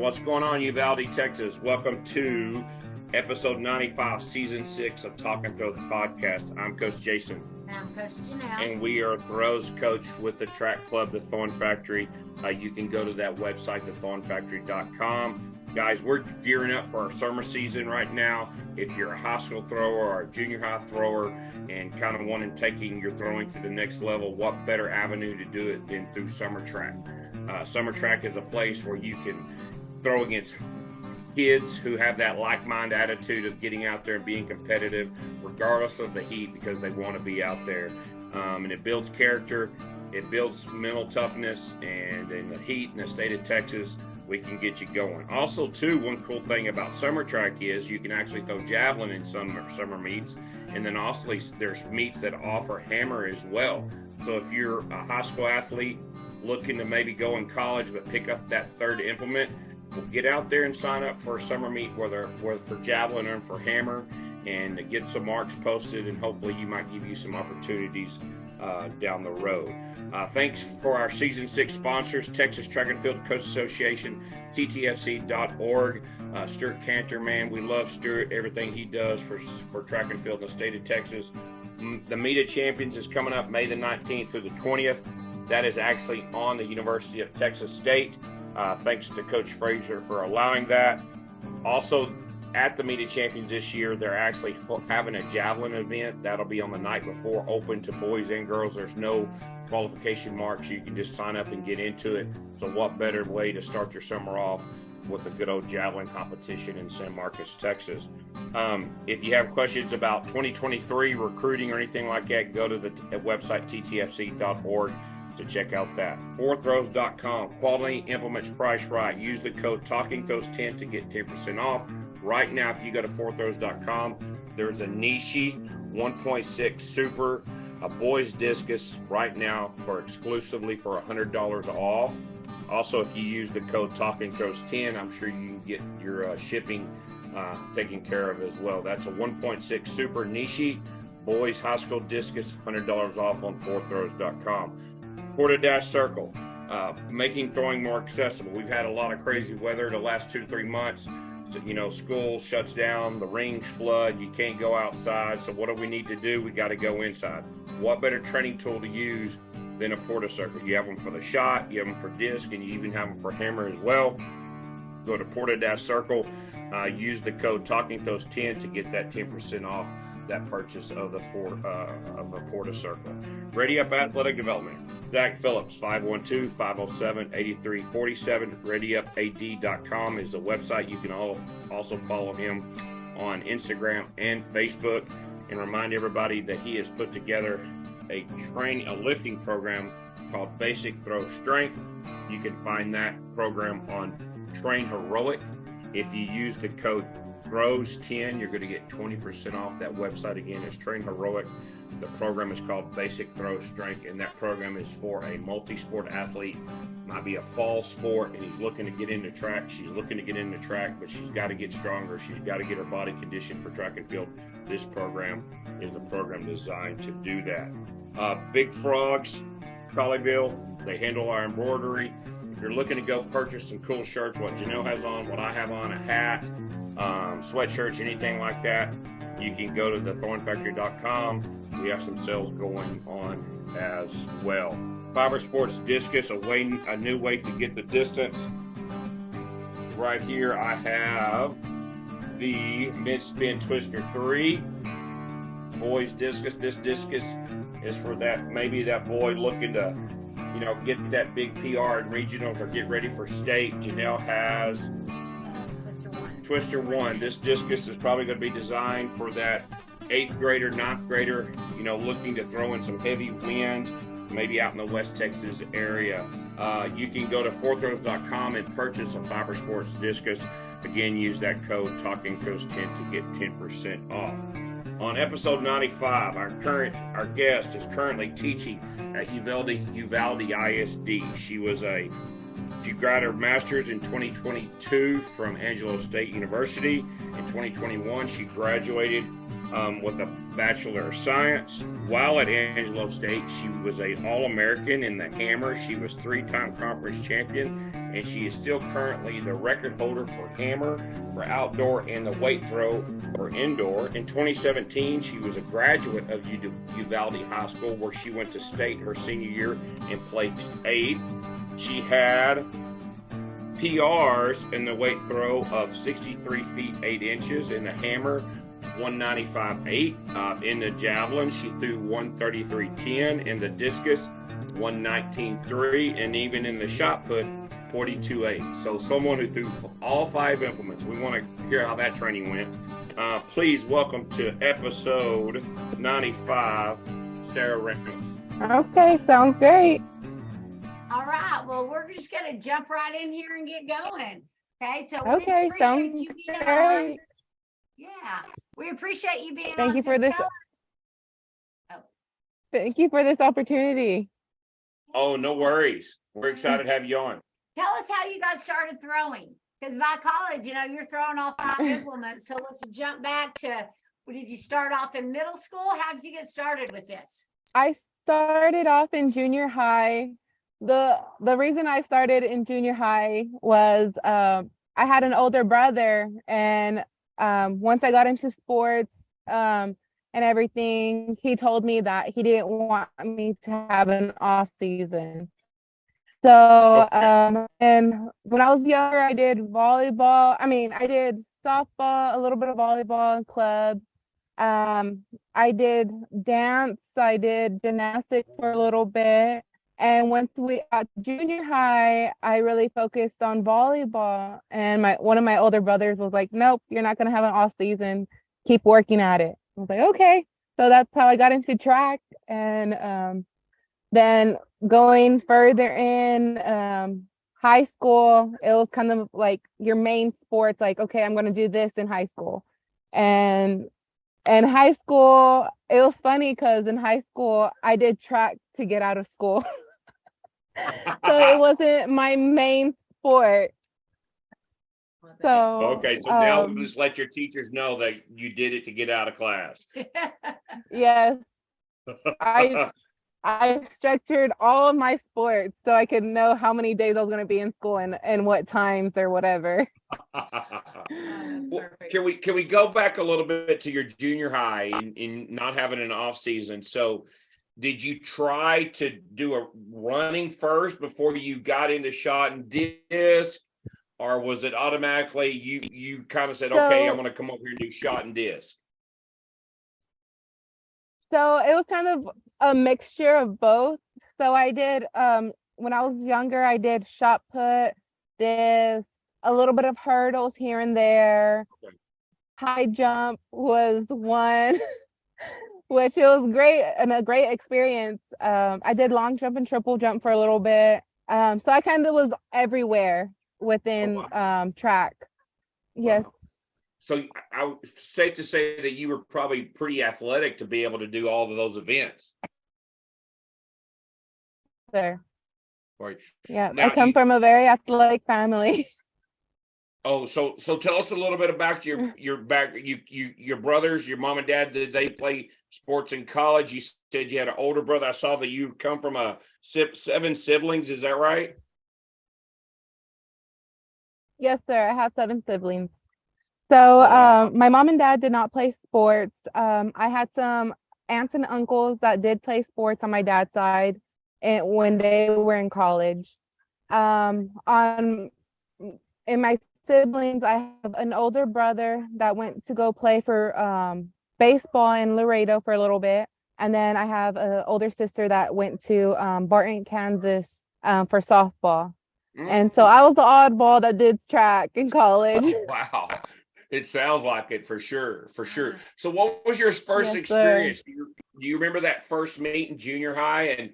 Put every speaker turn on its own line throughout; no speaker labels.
What's going on, Uvalde, Texas? Welcome to episode 95, season 6 of Talking Throws podcast. I'm Coach Jason.
And I'm Coach Janelle.
And we are throws coach with the track club, the Thorn Factory. You can go to that website, thethornfactory.com. Guys, we're gearing up for our summer season right now. If you're a high school thrower or a junior high thrower and kind of wanting taking your throwing to the next level, what better avenue to do it than through summer track? Summer track is a place where you can throw against kids who have that like-minded attitude of getting out there and being competitive regardless of the heat, because they want to be out there. And it builds character, it builds mental toughness, and in the heat in the state of Texas, we can get you going. Also, too, one cool thing about summer track is you can actually throw javelin in some summer meets, and then also there's meets that offer hammer as well. So if you're a high school athlete looking to maybe go in college but pick up that third implement, well, get out there and sign up for a summer meet, whether for javelin or for hammer, and get some marks posted, and hopefully you might give you some opportunities down the road. Thanks for our season 6 sponsors: Texas Track and Field Coach Association, ttfc.org. Stuart Cantor, man, we love Stuart, everything he does for track and field in the state of Texas. The Meet of Champions is coming up May the 19th through the 20th. That is actually on the University of Texas State. Thanks to Coach Frazier for allowing that. Also, at the Meet of Champions this year, they're actually having a javelin event. That'll be on the night before, open to boys and girls. There's no qualification marks. You can just sign up and get into it. So what better way to start your summer off with a good old javelin competition in San Marcos, Texas. If you have questions about 2023 recruiting or anything like that, go to the website ttfc.org to check out that. 4throws.com, quality implements priced right. Use the code TalkingThrows10 to get 10% off. Right now, if you go to 4throws.com, there's a Nishi 1.6 Super, a boys discus right now exclusively for $100 off. Also, if you use the code TalkingThrows10, I'm sure you can get your shipping taken care of as well. That's a 1.6 Super Nishi boys high school discus, $100 off on 4throws.com. Porta-Dash Circle, making throwing more accessible. We've had a lot of crazy weather the last 2 to 3 months. So, school shuts down, the rings flood, you can't go outside. So what do we need to do? We got to go inside. What better training tool to use than a Porta Circle? You have them for the shot, you have them for disc, and you even have them for hammer as well. Go to Porta-Dash Circle, use the code TalkingThrows10 to get that 10% off that purchase of the Porta Circle. Ready Up Athletic Development. Zach Phillips, 512-507-8347. ReadyUpAD.com is the website. You can also follow him on Instagram and Facebook. And remind everybody that he has put together a lifting program called Basic Throw Strength. You can find that program on Train Heroic. If you use the code THROWS10, you're going to get 20% off. That website again is Train Heroic. The program is called Basic Throw Strength, and that program is for a multi-sport athlete. Might be a fall sport, and he's looking to get into track. She's looking to get into track, but she's got to get stronger. She's got to get her body conditioned for track and field. This program is a program designed to do that. Big Frogs, Colleyville, they handle our embroidery. If you're looking to go purchase some cool shirts, what Janelle has on, what I have on, a hat, sweatshirts, anything like that, you can go to thethornfactory.com. We have some sales going on as well. Fiber Sports Discus, a new way to get the distance. Right here I have the Mid-Spin Twister 3 boys discus. This discus is for that boy looking to get that big PR in regionals or get ready for state. Janelle has Twister 1. This discus is probably going to be designed for that 8th grader, 9th grader, looking to throw in some heavy wind, maybe out in the West Texas area. You can go to 4throws.com and purchase a Fiber Sports discus. Again, use that code TalkingThrows10 to get 10% off. On episode 95, our guest is currently teaching at Uvalde ISD. She got her master's in 2022 from Angelo State University. In 2021, she graduated with a Bachelor of Science. While at Angelo State, she was an All-American in the hammer. She was 3-time conference champion and she is still currently the record holder for hammer for outdoor and the weight throw for indoor. In 2017, she was a graduate of Uvalde High School, where she went to state her senior year and placed 8th. She had PRs in the weight throw of 63 feet 8 inches, in the hammer 195.8. In the javelin, she threw 133.10. In the discus, 119.3. And even in the shot put, 42.8. So someone who threw all 5 implements. We want to hear how that training went. Please welcome to episode 95, Sara Ramos.
Okay, sounds great.
All right. Well, we're just going to jump right in here and get going. Okay. So we
Okay,
appreciate
sounds
you being on.
great.
Yeah. We appreciate you being on.
Thank you for this.
Oh.
Thank you for this opportunity.
Oh, no worries. We're excited to have you on.
Tell us how you got started throwing. Because by college, you're throwing all 5 implements. So let's jump back to, did you start off in middle school? How did you get started with this?
I started off in junior high. The reason I started in junior high was I had an older brother, and once I got into sports and everything, he told me that he didn't want me to have an off season. So and when I was younger, I did volleyball. I did softball, a little bit of volleyball in club. I did dance, I did gymnastics for a little bit. And once we got junior high, I really focused on volleyball. And one of my older brothers was like, nope, you're not going to have an off season. Keep working at it. I was like, okay. So that's how I got into track. And then going further in high school, it was kind of like your main sports, like, okay, I'm going to do this in high school. And in high school, it was funny because in high school, I did track to get out of school. So it wasn't my main sport. So
okay, so now just let your teachers know that you did it to get out of class.
Yes. I structured all of my sports so I could know how many days I was going to be in school and what times or whatever.
Well, can we go back a little bit to your junior high in not having an off season? So did you try to do a running first before you got into shot and disc, or was it automatically you kind of said, okay, I'm going to come over here and do shot and disc?
So it was kind of a mixture of both. So I did when I was younger, I did shot put, disc, a little bit of hurdles here and there. Okay. High jump was one, which it was great and a great experience. I did long jump and triple jump for a little bit. So I kind of was everywhere within track. Yes.
Wow. So I would safe to say that you were probably pretty athletic to be able to do all of those events.
Sure.
Right.
Yeah, now, I come from a very athletic family.
Oh, so tell us a little bit about your back. Your brothers, your mom and dad. Did they play sports in college? You said you had an older brother. I saw that you come from 7 siblings. Is that right?
Yes, sir. I have 7 siblings. So my mom and dad did not play sports. I had some aunts and uncles that did play sports on my dad's side, and when they were in college. In my siblings, I have an older brother that went to go play for baseball in Laredo for a little bit, and then I have an older sister that went to Barton, Kansas for softball. And so I was the oddball that did track in college.
Oh, wow. It sounds like it for sure. So what was your first experience? Do you remember that first meet in junior high? And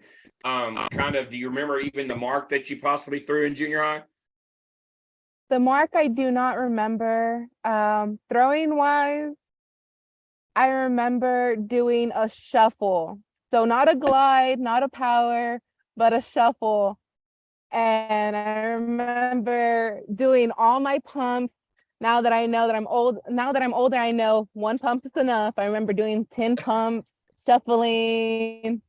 do you remember even the mark that you possibly threw in junior high?
The mark I do not remember. Throwing wise, I remember doing a shuffle. So not a glide, not a power, but a shuffle. And I remember doing all my pumps. Now that I know that I'm older, I know 1 pump is enough. I remember doing 10 pumps, shuffling.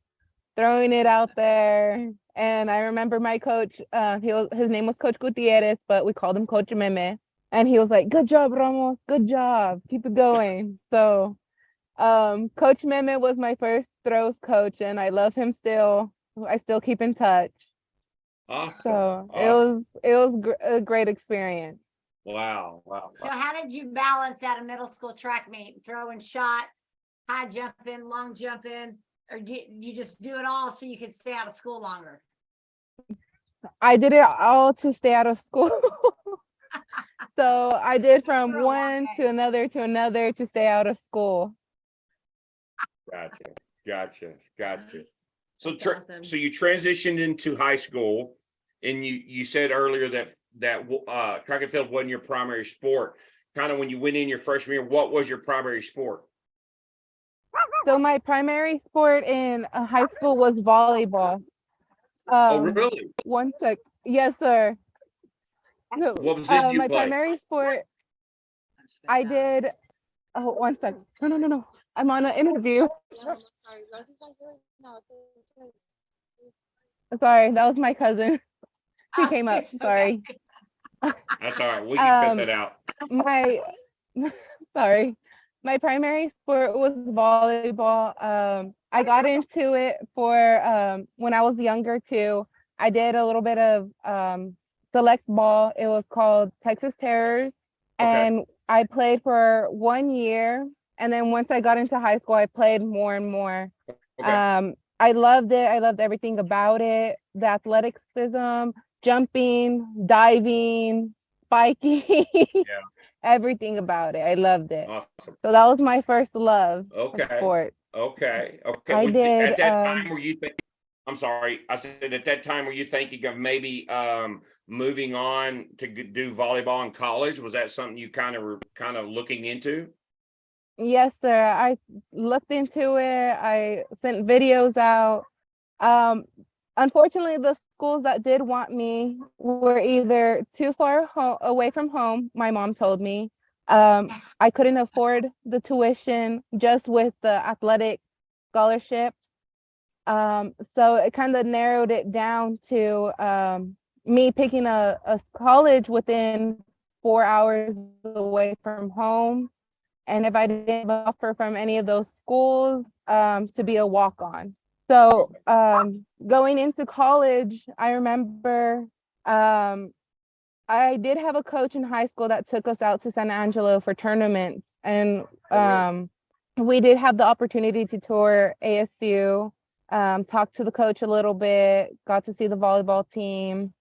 throwing it out there. And I remember my coach, his name was Coach Gutierrez, but we called him Coach Meme. And he was like, "Good job, Ramos. Good job. Keep it going." So Coach Meme was my first throws coach, and I love him still. I still keep in touch.
Awesome.
So
Awesome.
it was a great experience.
Wow. Wow.
So how did you balance at a middle school track meet, throwing shot, high jumping, long jumping, or you just do it all so you could stay out of school longer?
I did it all to stay out of school. So I did from
For a long
one
day.
to another to stay out of school.
Gotcha. So
That's awesome.
so you transitioned into high school, and you said earlier that track and field wasn't your primary sport. Kind of when you went in your freshman year, what was your primary sport?
So my primary sport in high school was volleyball.
Oh, really?
One sec. Yes, sir. No,
What position you
my
play?
primary sport, I did. Oh, one sec. No. I'm on an interview. Sorry, that was my cousin. He came up.
It's okay.
Sorry.
That's all right. We can cut that out.
My sorry. My primary sport was volleyball. I got into it for when I was younger too. I did a little bit of select ball. It was called Texas Terrors.
Okay.
And I played for 1 year. And then once I got into high school, I played more and more.
Okay.
I loved it. I loved everything about it. The athleticism, jumping, diving, spiking, everything about it. I loved it.
Awesome.
So that was my first love of
Okay.
sport.
Okay.
I did,
At that time, were you I'm sorry. I said at that time, were you thinking of maybe moving on to do volleyball in college? Was that something you kind of looking into?
Yes, sir. I looked into it. I sent videos out. Unfortunately, the schools that did want me were either too far away from home, my mom told me. I couldn't afford the tuition just with the athletic scholarship. So it kind of narrowed it down to me picking a college within 4 hours away from home. And if I didn't have an offer from any of those schools, to be a walk-on. So going into college, I remember I did have a coach in high school that took us out to San Angelo for tournaments. And we did have the opportunity to tour ASU, talk to the coach a little bit, got to see the volleyball team.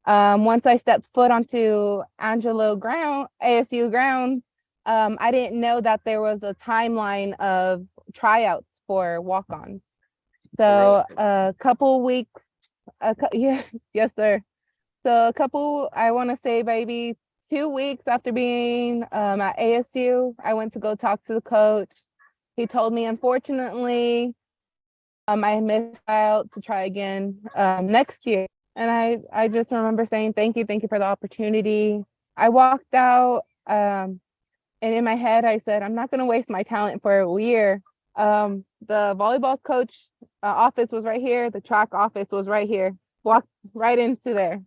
Once I stepped foot onto ASU grounds, I didn't know that there was a timeline of tryouts for walk-ons. So a couple weeks, yes, sir. So I want to say maybe 2 weeks after being at ASU, I went to go talk to the coach. He told me, unfortunately, I missed out to try again next year. And I just remember saying, thank you for the opportunity. I walked out. And in my head, I said, I'm not going to waste my talent for a year. The volleyball coach office was right here. The track office was right here. Walked right into there.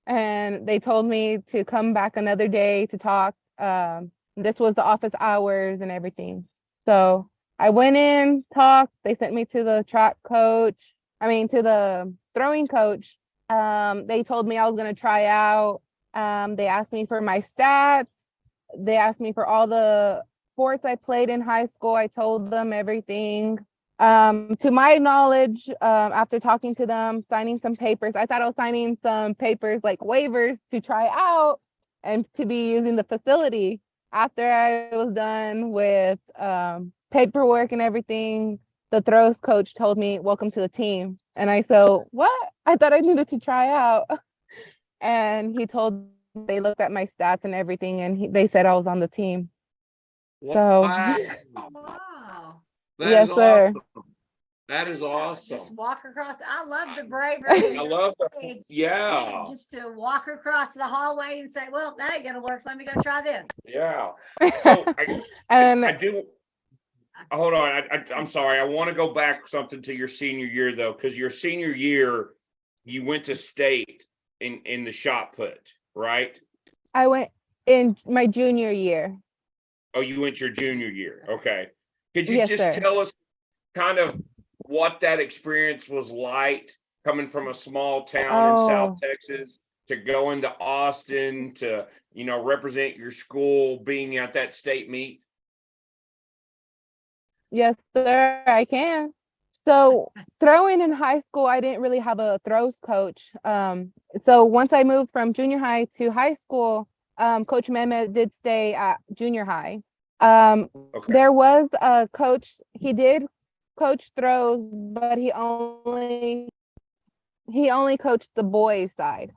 And they told me to come back another day to talk. This was the office hours and everything. So I went in, talked. They sent me to the to the throwing coach. They told me I was going to try out. They asked me for my stats. They asked me for all the sports I played in high school. I told them everything. To my knowledge, after talking to them, signing some papers, I thought I was signing some papers like waivers to try out and to be using the facility. After I was done with paperwork and everything, the throws coach told me, "Welcome to the team." And I said, "What? I thought I needed to try out." And he told they looked at my stats and everything, and they said I was on the team. So
Wow.
Wow.
That
yes,
is
sir.
awesome. That is awesome.
Just walk across. I love the bravery.
I love that. Yeah.
Just to walk across the hallway and say, well, that ain't gonna work. Let me go try this.
Yeah. So
And
I do. hold on. I'm sorry. I want to go back something to your senior year though, because your senior year, you went to state in the shot put, right?
I went in my junior year.
Oh, you went your junior year. Okay. Could you
Yes,
just
sir.
tell us kind of what that experience was like coming from a small town in South Texas to going to Austin to, represent your school, being at that state meet?
Yes, sir, I can. So throwing in high school, I didn't really have a throws coach. So once I moved from junior high to high school, Coach Mehmet did stay at junior high.
Okay.
There was a coach, he did coach throws, but he only coached the boys side.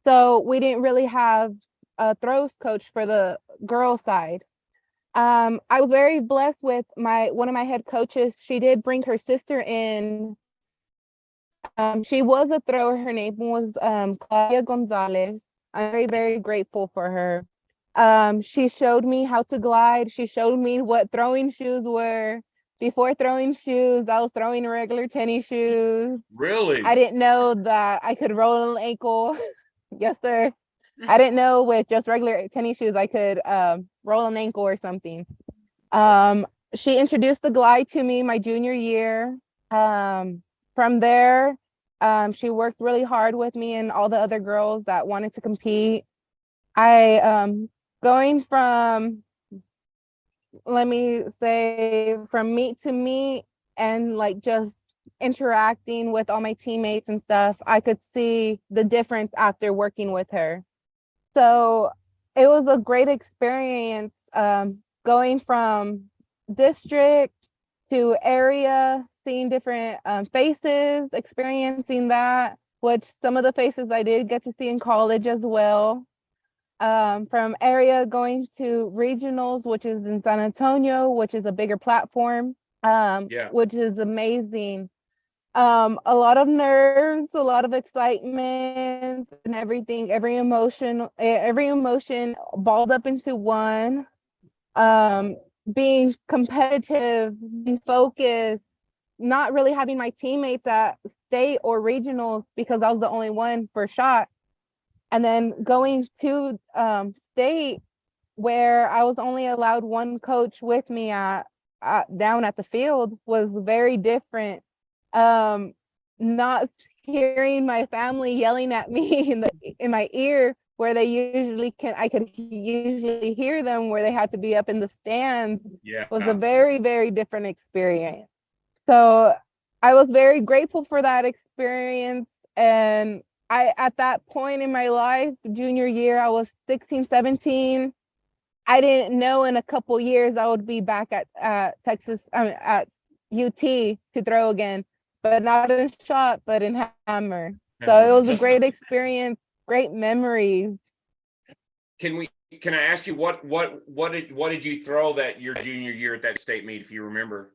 So we didn't really have a throws coach for the girls side. I was very blessed with one of my head coaches. She did bring her sister in. She was a thrower. Her name was Claudia Gonzalez. I'm very, very grateful for her. She showed me how to glide. She showed me what throwing shoes were. Before throwing shoes, I was throwing regular tennis shoes.
Really?
I didn't know that I could roll an ankle. Yes, sir. I didn't know with just regular tennis shoes I could roll an ankle or something. She introduced the glide to me my junior year. From there, she worked really hard with me and all the other girls that wanted to compete. I going from, let me say, from meet to meet and like just interacting with all my teammates and stuff, I could see the difference after working with her. So it was a great experience, going from district to area, seeing different faces, experiencing that, which some of the faces I did get to see in college as well. From area going to regionals, which is in San Antonio, which is a bigger platform,
Yeah.
which is amazing. A lot of nerves, a lot of excitement and everything, every emotion balled up into one. Um, Being competitive, being focused, not really having my teammates at state or regionals because I was the only one for shot. And then going to state where I was only allowed one coach with me down at the field was very different. Not hearing my family yelling at me in my ear where I could usually hear them where they had to be up in the stands
Yeah.
was a very, very different experience. So I was very grateful for that experience. And at that point in my life, junior year, I was 16, 17. I didn't know in a couple years I would be back at Texas, at UT to throw again, but not in shot, but in hammer. So it was a great experience, great memories.
Can I ask you what did you throw that your junior year at that state meet, if you remember?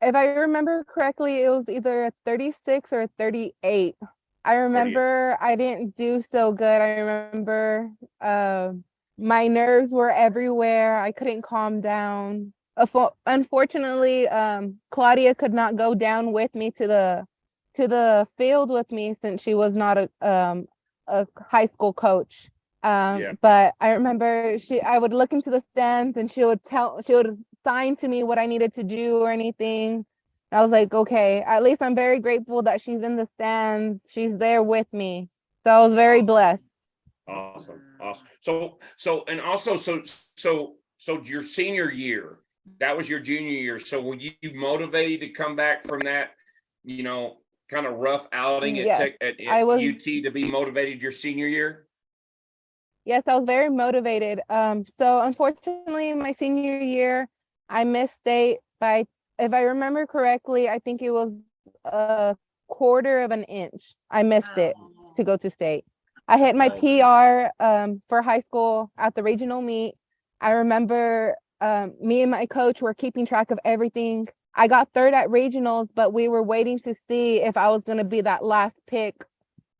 If I remember correctly, it was either a 36 or a 38. I remember I didn't do so good. I remember my nerves were everywhere. I couldn't calm down. Unfortunately, Claudia could not go down with me to the field with me since she was not a high school coach.
Yeah.
But I remember I would look into the stands and she would sign to me what I needed to do or anything. I was like, okay, at least I'm very grateful that she's in the stands. She's there with me. So I was very blessed.
Awesome. And also, so your senior year, that was your junior year. So were you motivated to come back from that, kind of rough outing
Yes,
at
I was.
UT to be motivated your senior year?
Yes, I was very motivated. So unfortunately, my senior year, I missed state by, if I remember correctly, I think it was a quarter of an inch. I missed it to go to state. I hit my PR for high school at the regional meet. I remember me and my coach were keeping track of everything. I got third at regionals, but we were waiting to see if I was going to be that last pick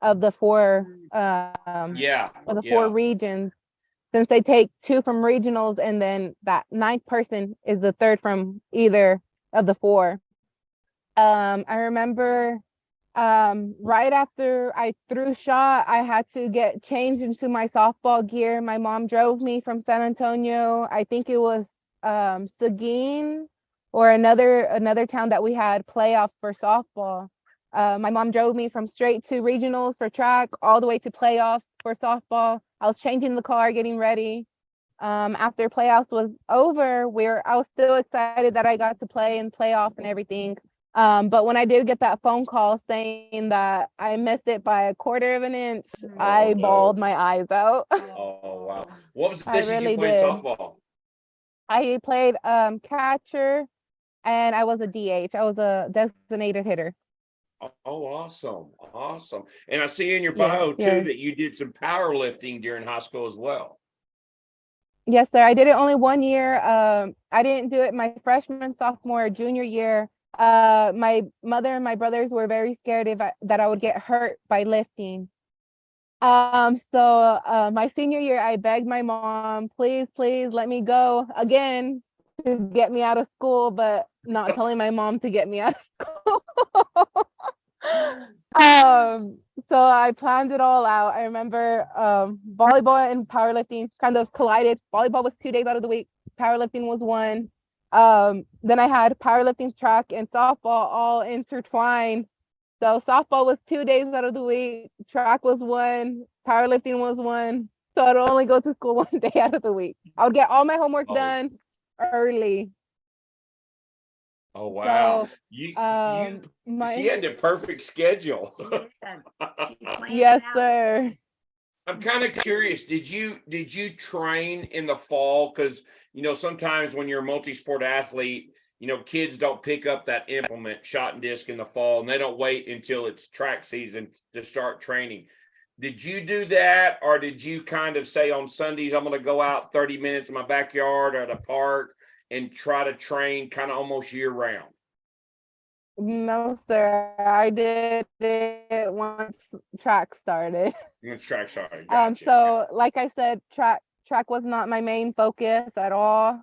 of the four
Yeah.
of the four regions. since they take 2 from regionals, and then that 9th person is the 3rd from either of the 4. I remember right after I threw shot, I had to get changed into my softball gear. My mom drove me from San Antonio. I think it was Seguin or another town that we had playoffs for softball. My mom drove me from straight to regionals for track all the way to playoffs for softball. I was changing the car, getting ready. After playoffs was over, I was still excited that I got to play in playoff and everything. But when I did get that phone call saying that I missed it by 1/4 of an inch, I bawled my eyes out.
Oh, wow. What
I
position did
really
you play in
did.
softball?
I played catcher, and I was a DH. I was a designated hitter.
Oh, awesome. Awesome. And I see in your
Yes,
bio too
yes.
that you did some powerlifting during high school as well.
Yes, sir. I did it only 1 year. I didn't do it my freshman, sophomore, junior year. My mother and my brothers were very scared that I would get hurt by lifting. So my senior year, I begged my mom, please, please let me go again to get me out of school, but not telling my mom to get me out of school. So I planned it all out. I remember volleyball and powerlifting kind of collided. Volleyball was 2 days out of the week. Powerlifting was 1. Then I had powerlifting, track, and softball all intertwined. So softball was 2 days out of the week. Track was 1. Powerlifting was 1. So I'd only go to school 1 day out of the week. I would get all my homework done early.
Oh, wow.
So
She
my
had the perfect schedule.
yes, sir.
I'm kind of curious. Did you train in the fall? Because sometimes when you're a multi-sport athlete, kids don't pick up that implement, shot and disc, in the fall, and they don't wait until it's track season to start training. Did you do that, or did you kind of say on Sundays, I'm going to go out 30 minutes in my backyard or at a park and try to train kind of almost year round?
No, sir. I did it once track started.
Once track started, gotcha.
So like I said, track was not my main focus at all.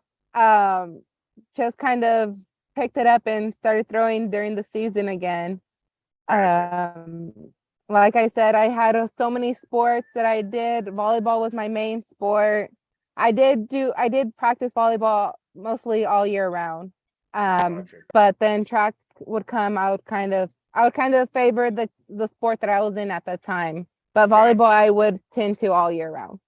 Just kind of picked it up and started throwing during the season again.
Gotcha.
Like I said, I had so many sports that I did. Volleyball was my main sport. I did practice volleyball mostly all year round.
Gotcha.
But then track would come. I would kind of favor the sport that I was in at the time. But volleyball,
Gotcha.
I would tend to all year round.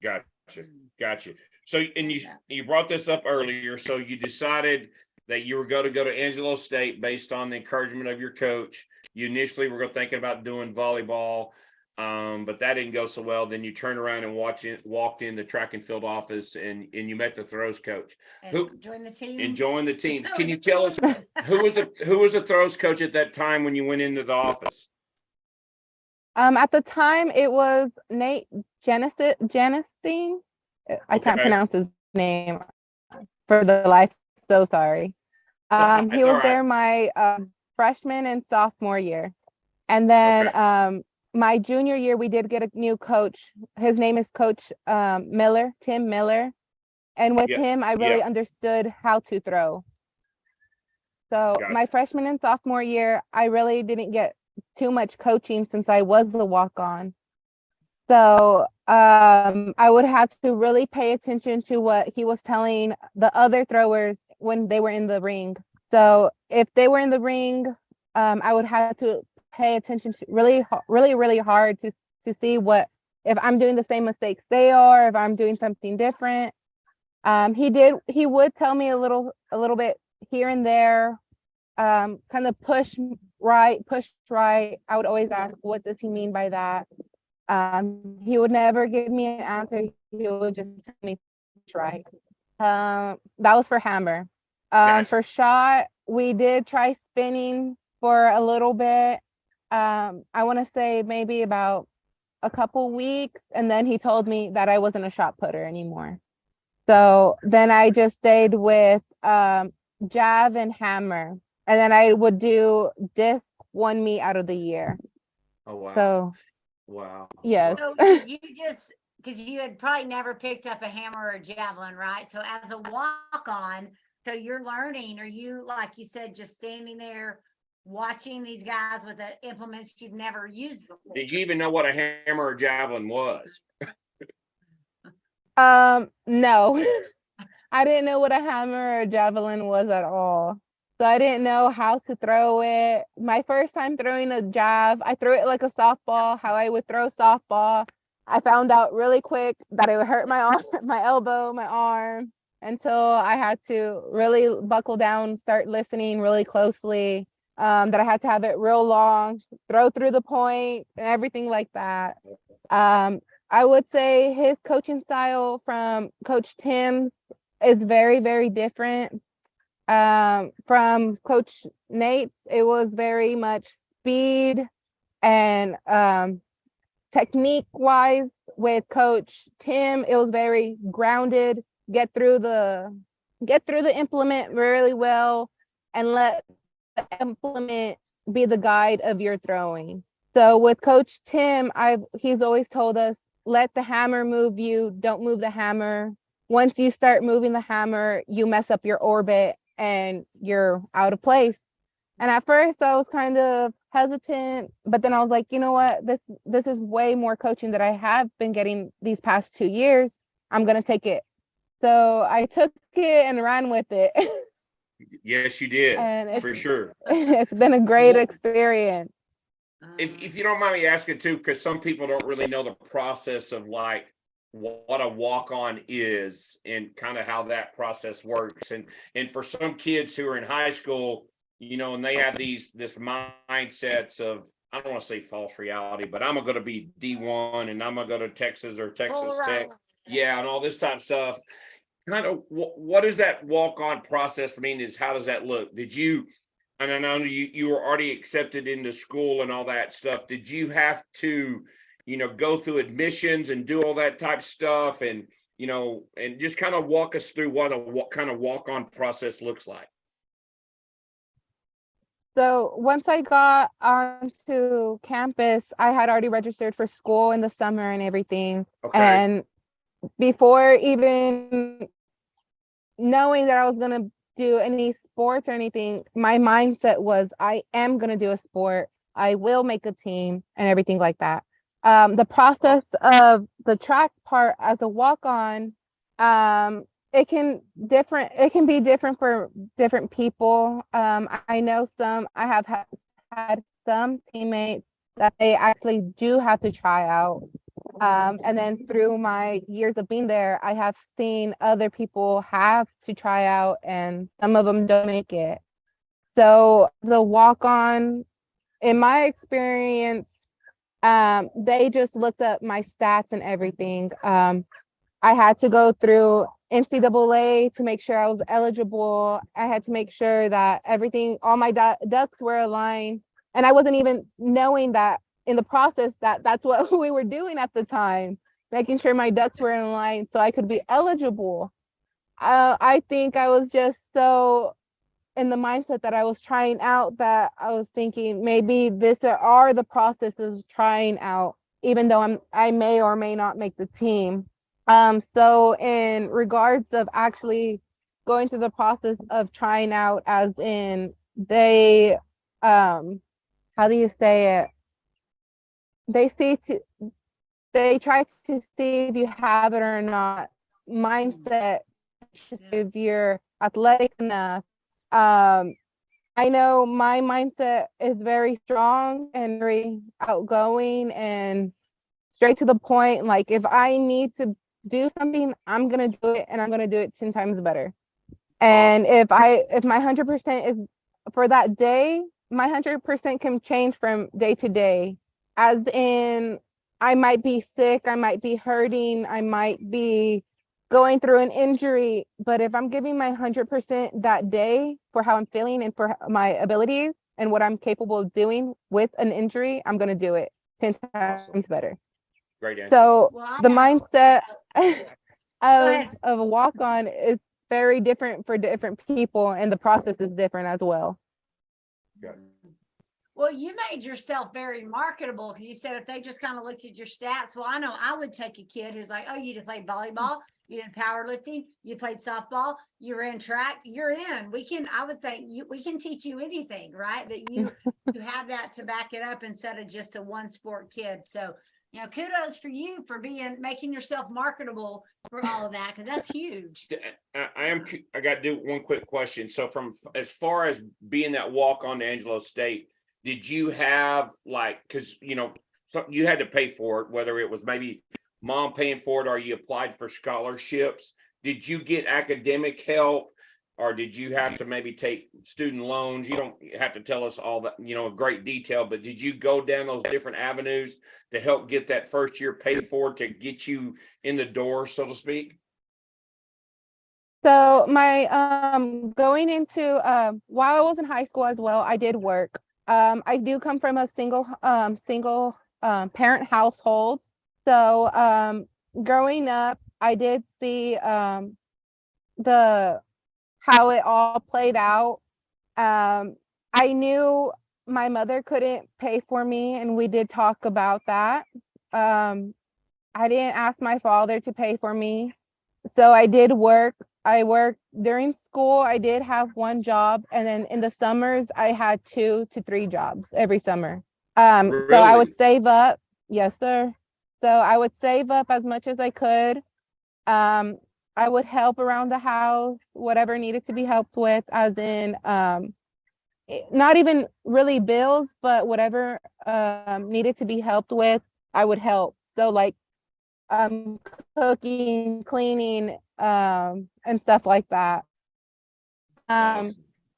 Gotcha. So, and you brought this up earlier. So you decided that you were going to go to Angelo State based on the encouragement of your coach. You initially were thinking about doing volleyball, but that didn't go so well. Then you turned around and walked in the track and field office, and you met the throws coach.
Joined the team.
And joined the team. Can you tell us who was the throws coach at that time when you went into the office?
At the time, it was Nate Janestein. I can't pronounce his name for the life. So sorry. He was there my freshman and sophomore year. And then my junior year, we did get a new coach. His name is Coach Tim Miller. And with him, I really understood how to throw. So my freshman and sophomore year, I really didn't get too much coaching since I was the walk-on. So I would have to really pay attention to what he was telling the other throwers when they were in the ring. So if they were in the ring, I would have to pay attention to really hard to see if I'm doing the same mistakes they are, if I'm doing something different. He would tell me a little bit here and there, kind of push right. I would always ask, what does he mean by that? He would never give me an answer. He would just tell me push right. That was for hammer. For shot, we did try spinning for a little bit. I want to say maybe about a couple weeks, and then he told me that I wasn't a shot putter anymore. So then I just stayed with jav and hammer, and then I would do disc 1 meet out of the year.
Oh, wow.
So
wow.
yes.
So did you just because you had probably never picked up a hammer or a javelin, right? So as a walk-on, so you're learning, or you, like you said, just standing there watching these guys with the implements you've never used before.
Did you even know what a hammer or javelin was?
No. I didn't know what a hammer or javelin was at all. So I didn't know how to throw it. My first time throwing a jav, I threw it like a softball, how I would throw softball. I found out really quick that it would hurt my arm, my elbow, my arm, until I had to really buckle down, start listening really closely. That I had to have it real long, throw through the point, and everything like that. I would say his coaching style from Coach Tim's is very, very different. From Coach Nate's, it was very much speed and technique wise. With Coach Tim, it was very grounded, get through the implement really well, and let the implement be the guide of your throwing. So with Coach Tim, he's always told us, let the hammer move you, don't move the hammer. Once you start moving the hammer, you mess up your orbit and you're out of place. And at first I was kind of hesitant, but then I was like, you know what? This is way more coaching that I have been getting these past 2 years. I'm going to take it. So I took it and ran with it.
Yes, you did.
And
for sure.
It's been a great experience.
If you don't mind me asking too, because some people don't really know the process of like what a walk-on is and kind of how that process works. And for some kids who are in high school, you know, and they have this mindsets of, I don't want to say false reality, but I'm going to be D1 and I'm going to go to Texas or Texas Tech. Yeah. And all this type of stuff. Kind of what does that walk-on process mean? How does that look? And I know you were already accepted into school and all that stuff. Did you have to, you know, go through admissions and do all that type stuff, and, you know, and just kind of walk us through what kind of walk-on process looks like?
So once I got onto campus, I had already registered for school in the summer and everything. Okay. And before even knowing that I was going to do any sports or anything, my mindset was, I am going to do a sport. I will make a team and everything like that. The process of the track part as a walk-on, it can be different for different people. I know I have had some teammates that they actually do have to try out. And then through my years of being there, I have seen other people have to try out and some of them don't make it. So the walk-on, in my experience, they just looked up my stats and everything. I had to go through NCAA to make sure I was eligible. I had to make sure that all my ducks were aligned. And I wasn't even knowing that in the process that's what we were doing at the time, making sure my ducks were in line so I could be eligible. I think I was just so in the mindset that I was trying out that I was thinking maybe this are the processes of trying out, even though I may or may not make the team. So in regards of actually going through the process of trying out, as in they, how do you say it? They try to see if you have it or not. Mindset, if you're athletic enough. I know my mindset is very strong and very outgoing and straight to the point. Like if I need to do something, I'm gonna do it, and I'm gonna do it 10 times better. And awesome. If my 100% is for that day, my 100% can change from day to day. As in, I might be sick, I might be hurting, I might be going through an injury, but if I'm giving my 100% that day for how I'm feeling and for my abilities and what I'm capable of doing with an injury, I'm going to do it 10 times better.
Great answer.
So the mindset of a walk-on is very different for different people, and the process is different as well.
Good.
Well, you made yourself very marketable because you said if they just kind of looked at your stats, well, I know I would take a kid who's like, oh, you did play volleyball, you did powerlifting, you played softball, you ran track, you're in. I would think we can teach you anything, right? That you have that to back it up instead of just a one sport kid. So, kudos for you for making yourself marketable for all of that, because that's huge.
I got to do one quick question. So from as far as being that walk on to Angelo State, did you have because you had to pay for it, whether it was maybe mom paying for it or you applied for scholarships? Did you get academic help, or did you have to maybe take student loans? You don't have to tell us all that, in great detail, but did you go down those different avenues to help get that first year paid for to get you in the door, so to speak?
So my going into while I was in high school as well, I did work. I do come from a single parent household. So growing up, I did see the how it all played out. I knew my mother couldn't pay for me, and we did talk about that. I didn't ask my father to pay for me, so I did work. I worked during school. I did have one job, and then in the summers, I had 2 to 3 jobs every summer. So I would save up. Yes, sir. So I would save up as much as I could. I would help around the house, whatever needed to be helped with, as in not even really bills, but whatever needed to be helped with, I would help. So like cooking, cleaning, and stuff like that.
Awesome.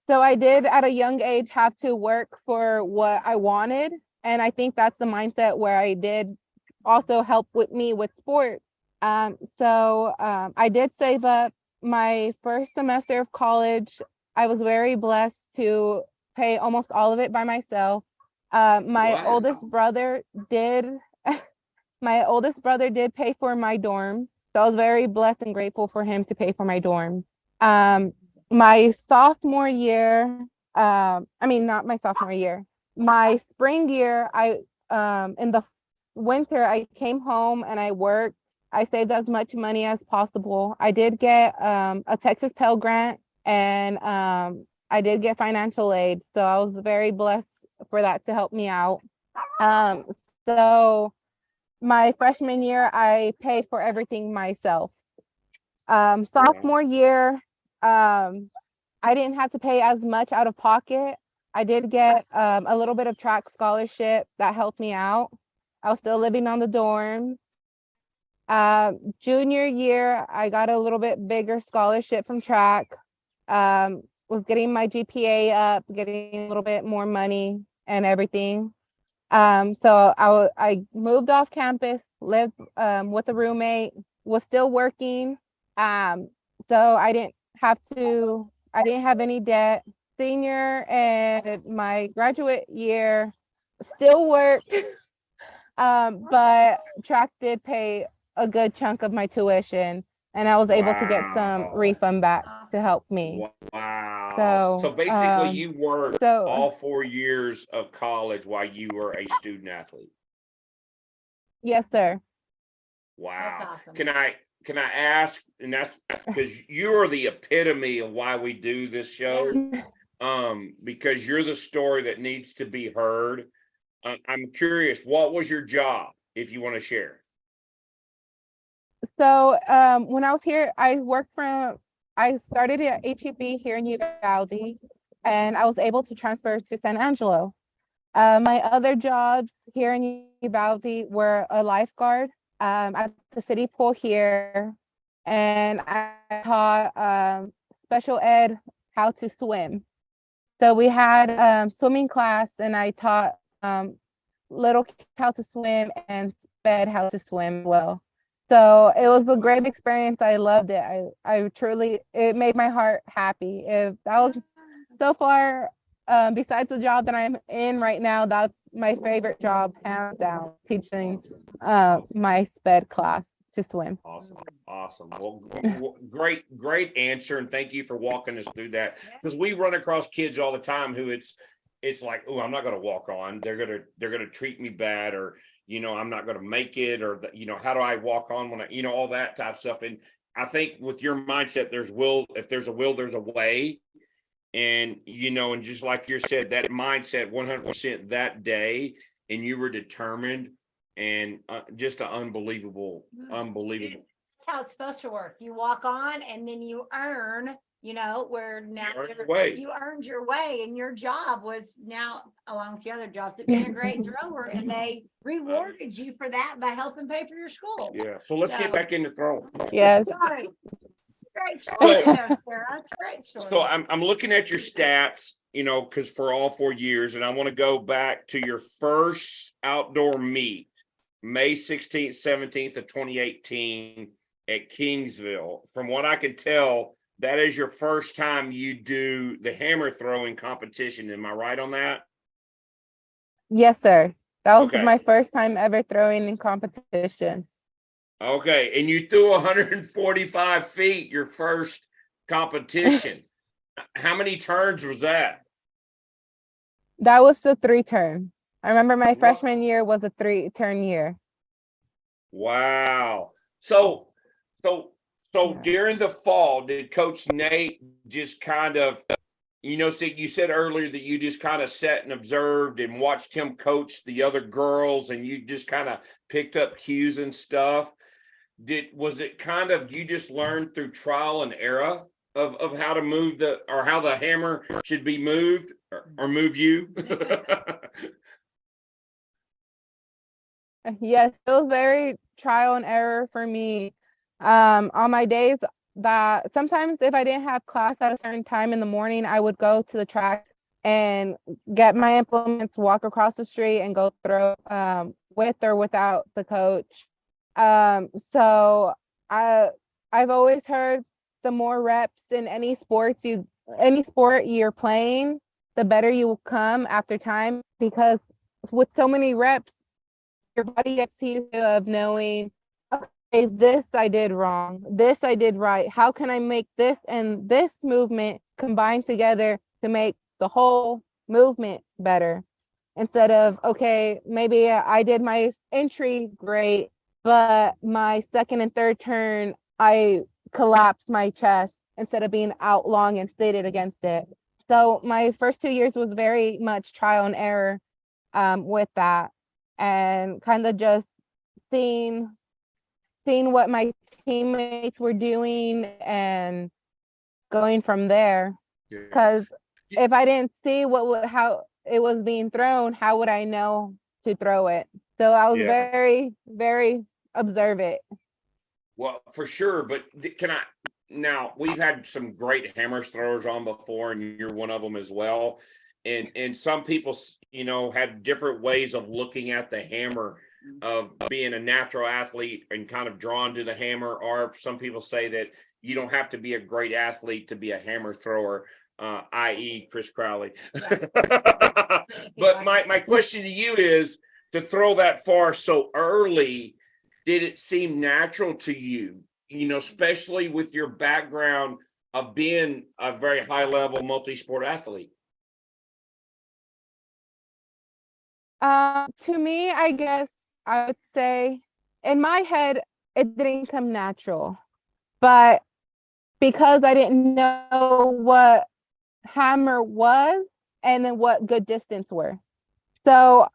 So I did at a young age have to work for what I wanted. And I think that's the mindset where I did also help with me with sports. So I did save up my first semester of college. I was very blessed to pay almost all of it by myself. My oldest brother did pay for my dorms. So I was very blessed and grateful for him to pay for my dorm. My sophomore year, not my sophomore year, my spring year, in the winter, I came home and I worked. I saved as much money as possible. I did get a Texas Pell Grant, and I did get financial aid. So I was very blessed for that to help me out. So my freshman year, I paid for everything myself. Sophomore year, I didn't have to pay as much out of pocket. I did get a little bit of track scholarship that helped me out. I was still living on the dorm. Junior year, I got a little bit bigger scholarship from track. Was getting my GPA up, getting a little bit more money and everything. So I moved off campus, lived with a roommate, was still working. So I didn't have any debt. Senior and my graduate year, still worked. But track did pay a good chunk of my tuition, and I was able to get some refund back to help me.
Wow. So basically you worked all 4 years of college while you were a student athlete.
Yes, sir.
Wow.
That's awesome.
Can I ask, and that's because you're the epitome of why we do this show, because you're the story that needs to be heard. I'm curious, what was your job, if you want to share?
So when I was here, I started at HEB here in Uvalde, and I was able to transfer to San Angelo. My other jobs here in Uvalde were a lifeguard at the city pool here, and I taught special ed how to swim. So we had swimming class, and I taught little kids how to swim and sped how to swim well. So it was a great experience. I loved it. I truly, it made my heart happy. If that was so far, besides the job that I'm in right now, that's my favorite job, hands down, teaching my sped class to swim.
Awesome. Well, great answer. And thank you for walking us through that, because we run across kids all the time who it's like, oh, I'm not going to walk on. They're going to treat me bad, or, I'm not going to make it, or, how do I walk on when I, all that type of stuff. And I think with your mindset, if there's a will, there's a way. And, and just like you said, that mindset 100% that day, and you were determined, and just an unbelievable.
That's how it's supposed to work. You walk on and then you earn, where now you earned your way, and your job was now, along with the other jobs, to being a great thrower, and they rewarded you for that by helping pay for your school.
Yeah. So let's get back into throwing.
Yes.
Sorry. Great story, Sarah. That's a great story.
So I'm looking at your stats, because for all 4 years, and I want to go back to your first outdoor meet, May 16th, 17th of 2018 at Kingsville. From what I can tell, that is your first time you do the hammer throwing competition. Am I right on that?
Yes, sir. That was
Okay.
my first time ever throwing in competition.
Okay. And you threw 145 feet your first competition. How many turns was that?
That was the 3-turn. I remember my freshman year was a 3-turn year.
Wow. So during the fall, did Coach Nate just kind of, you said earlier that you just kind of sat and observed and watched him coach the other girls, and you just kind of picked up cues and stuff. Was it kind of, you just learned through trial and error of how to move or how the hammer should be moved, or move you?
Yes, it was very trial and error for me. On my days that sometimes if I didn't have class at a certain time in the morning, I would go to the track and get my implements, walk across the street, and go throw with or without the coach. So I've always heard the more reps in any sport you're playing, the better you will come after time, because with so many reps, your body gets used of knowing, okay, this I did wrong, this I did right. How can I make this and this movement combine together to make the whole movement better? Instead of, okay, maybe I did my entry great, but my second and third turn, I collapsed my chest instead of being out long and stated against it. So my first 2 years was very much trial and error with that, and kind of just seeing what my teammates were doing and going from there. Because if I didn't see how it was being thrown, how would I know to throw it? So I was very, very observant.
Well, for sure. But now we've had some great hammers throwers on before, and you're one of them as well. And some people, had different ways of looking at the hammer, of being a natural athlete and kind of drawn to the hammer, or some people say that you don't have to be a great athlete to be a hammer thrower, i.e. Chris Crowley. But my question to you is, to throw that far so early, did it seem natural to you, especially with your background of being a very high level multi-sport athlete?
To me, I guess I would say in my head, it didn't come natural, but because I didn't know what hammer was and then what good distance were. So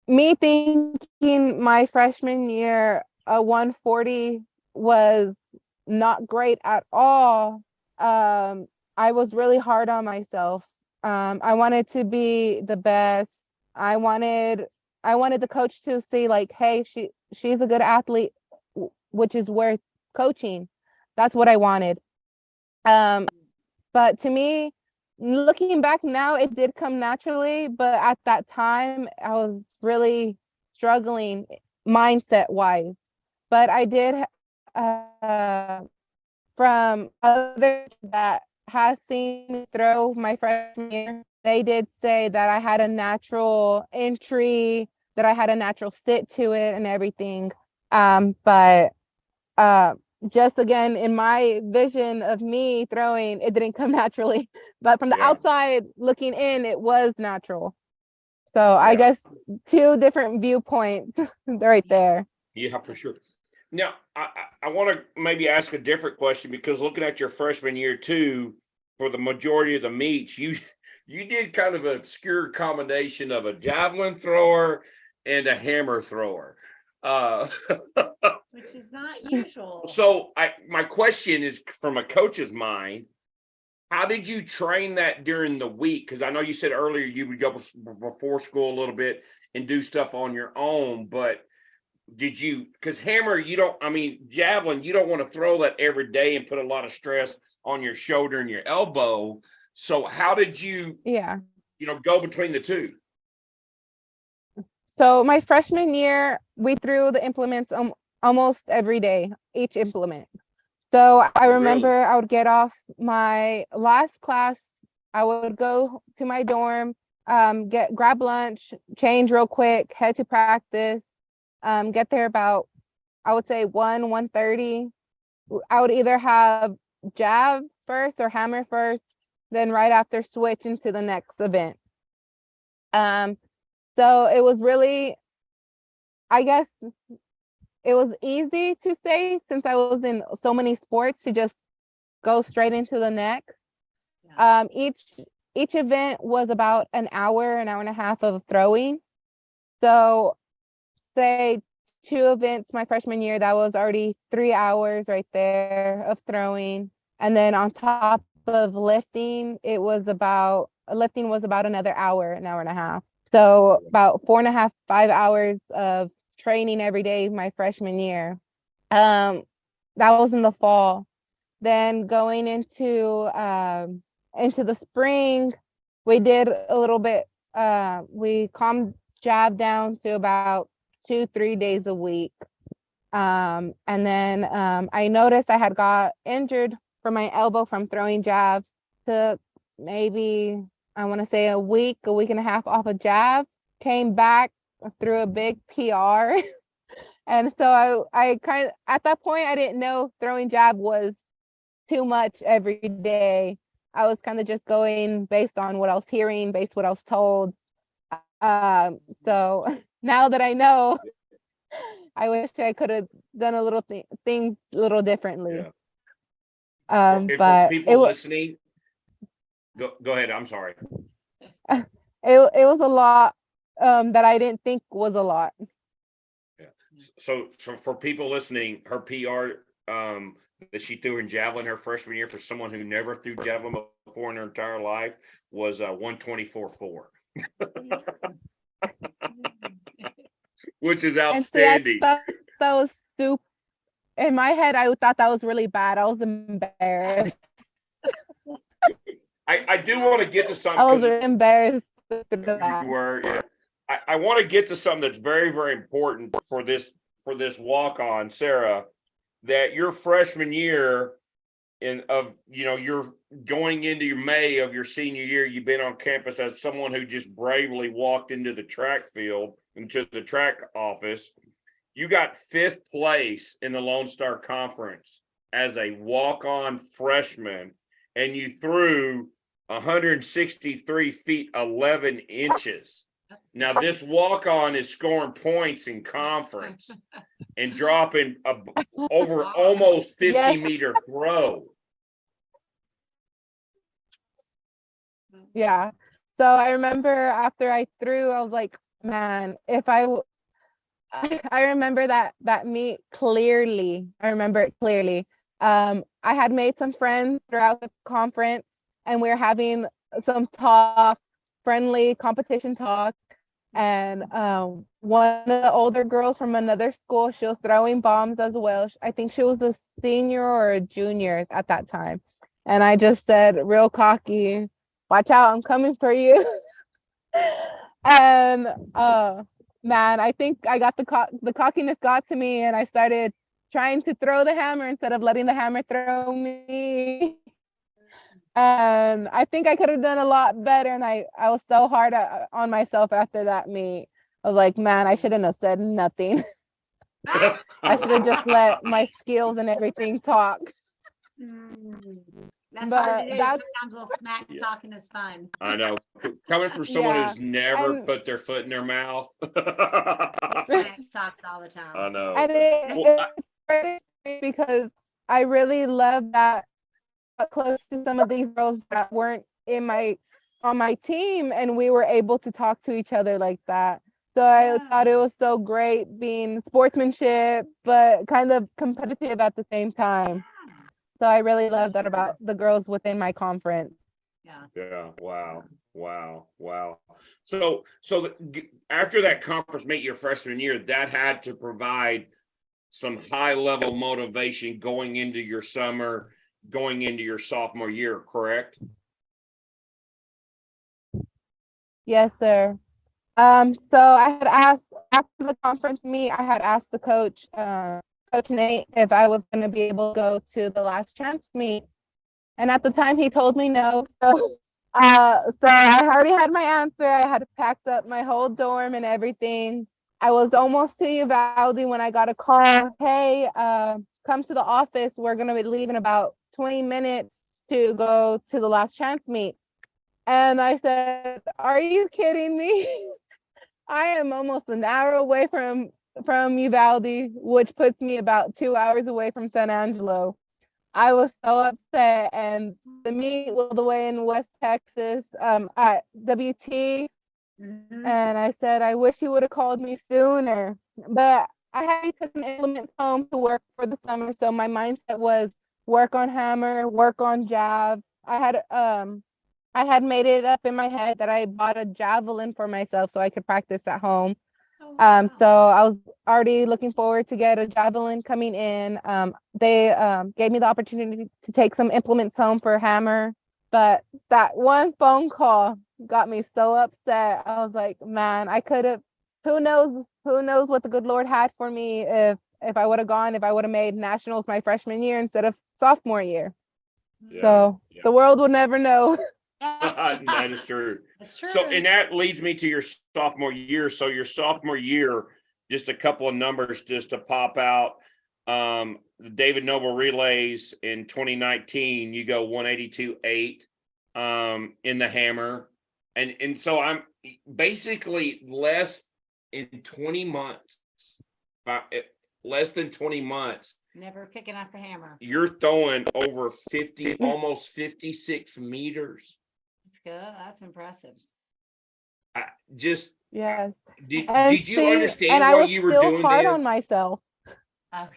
me thinking my freshman year, a 140 was not great at all. I was really hard on myself. I wanted to be the best. I wanted the coach to see, like, hey, she's a good athlete, which is worth coaching. That's what I wanted. But to me, looking back now, it did come naturally. But at that time, I was really struggling mindset wise. But I did, from others that has seen me throw my freshman year, they did say that I had a natural entry, that I had a natural sit to it and everything. But just again, in my vision of me throwing, it didn't come naturally. But from the
Yeah.
outside looking in, it was natural. So I
Yeah.
guess two different viewpoints right there.
Yeah, for sure. Now, I want to maybe ask a different question, because looking at your freshman year too, for the majority of the meets, you did kind of an obscure combination of a javelin thrower and a hammer thrower. Uh,
Which is not usual.
so my question is, from a coach's mind, how did you train that during the week? Because I know you said earlier you would go before school a little bit and do stuff on your own, but did you, because hammer, you don't, I mean, javelin, you don't want to throw that every day and put a lot of stress on your shoulder and your elbow. So how did you, go between the two?
So my freshman year, we threw the implements almost every day, each implement. So I remember I would get off my last class, I would go to my dorm, grab lunch, change real quick, head to practice, get there about, I would say 1:30. I would either have jab first or hammer first, then right after switch into the next event. So it was really, I guess it was easy to say, since I was in so many sports, to just go straight into the next.
Yeah.
Each event was about an hour and a half of throwing. So say 2 events my freshman year, that was already 3 hours right there of throwing. And then on top of lifting, lifting was about another hour, an hour and a half. So about 4.5, 5 hours of training every day my freshman year. That was in the fall. Then going into the spring, we did a little bit, we calmed jab down to about 2-3 days a week. And then I noticed I had got injured from my elbow from throwing jab. Took maybe, I want to say a week and a half off of jab, came back through a big PR. And so I kind of, at that point, I didn't know throwing jab was too much every day. I was kind of just going based on what I was hearing, based what I was told. So now that I know, I wish I could have done a little things a little differently.
Yeah.
But
for people listening, go ahead. I'm sorry.
It was a lot that I didn't think was a lot.
Yeah. So for people listening, her PR that she threw in javelin her freshman year, for someone who never threw javelin before in her entire life, was 124.4. Which is outstanding.
And see, that was super. In my head, I thought that was really bad. I was embarrassed.
I do want to get to something.
I was embarrassed.
You were, yeah. I want to get to something that's very, very important for this walk on, Sara, that your freshman year you're going into your May of your senior year, you've been on campus as someone who just bravely walked into the track field, into the track office. You got 5th place in the Lone Star Conference as a walk-on freshman, and you threw 163 feet 11 inches. Now this walk-on is scoring points in conference and dropping over almost 50-meter throw.
Yeah. So I remember after I threw, I was like, man, I remember that meet clearly. I remember it clearly. I had made some friends throughout the conference, and we were having some talk, friendly competition talk. And one of the older girls from another school, she was throwing bombs as well. I think she was a senior or a junior at that time. And I just said, real cocky, watch out, I'm coming for you. And man, I think I got the cockiness got to me, and I started trying to throw the hammer instead of letting the hammer throw me. And I think I could have done a lot better, and I was so hard on myself after that meet. I was like, man, I shouldn't have said nothing. I should have just let my skills and everything talk.
That's hard to do.
That's,
Sometimes a little smack talking is fun.
I know. Coming from someone
Yeah.
who's never
And-
put their foot in their mouth.
Smack talks all the time.
I know.
and it's great because I really love that I got close to some of these girls that weren't on my team, and we were able to talk to each other like that. So I thought it was so great being sportsmanship, but kind of competitive at the same time. So I really love that about the girls within my conference.
Yeah. Wow. So after that conference meet your freshman year, that had to provide some high level motivation going into your summer, going into your sophomore year, correct?
Yes, sir. So I had asked after the conference meet, I had asked the coach, Coach Nate, if I was going to be able to go to the last chance meet. And at the time he told me no. So I already had my answer. I had packed up my whole dorm and everything. I was almost to Uvalde when I got a call. Hey, come to the office. We're going to be leaving about 20 minutes to go to the last chance meet. And I said, are you kidding me? I am almost an hour away from Uvalde, which puts me about 2 hours away from San Angelo. I was so upset, and the meet was the way in West Texas at WT, and I said, I wish you would have called me sooner. But I had taken implements home to work for the summer, so my mindset was work on hammer, work on jav. I had made it up in my head that I bought a javelin for myself so I could practice at home. So I was already looking forward to get a javelin coming in. They gave me the opportunity to take some implements home for hammer, but that one phone call got me so upset. I was like, man, I could have. Who knows what the good Lord had for me if I would have gone, if I would have made nationals my freshman year instead of sophomore year. So the world will never know.
That is true.
That's true.
So, and that leads me to your sophomore year. So your sophomore year, just a couple of numbers just to pop out. The David Noble Relays in 2019, you go 182.8 in the hammer. And so I'm basically less than 20 months.
Never picking up the hammer.
You're throwing over 50, almost 56 meters.
That's good. That's impressive.
Just
Yes.
did you understand what you were doing?
I was still hard
Dan?
on myself.
Oh,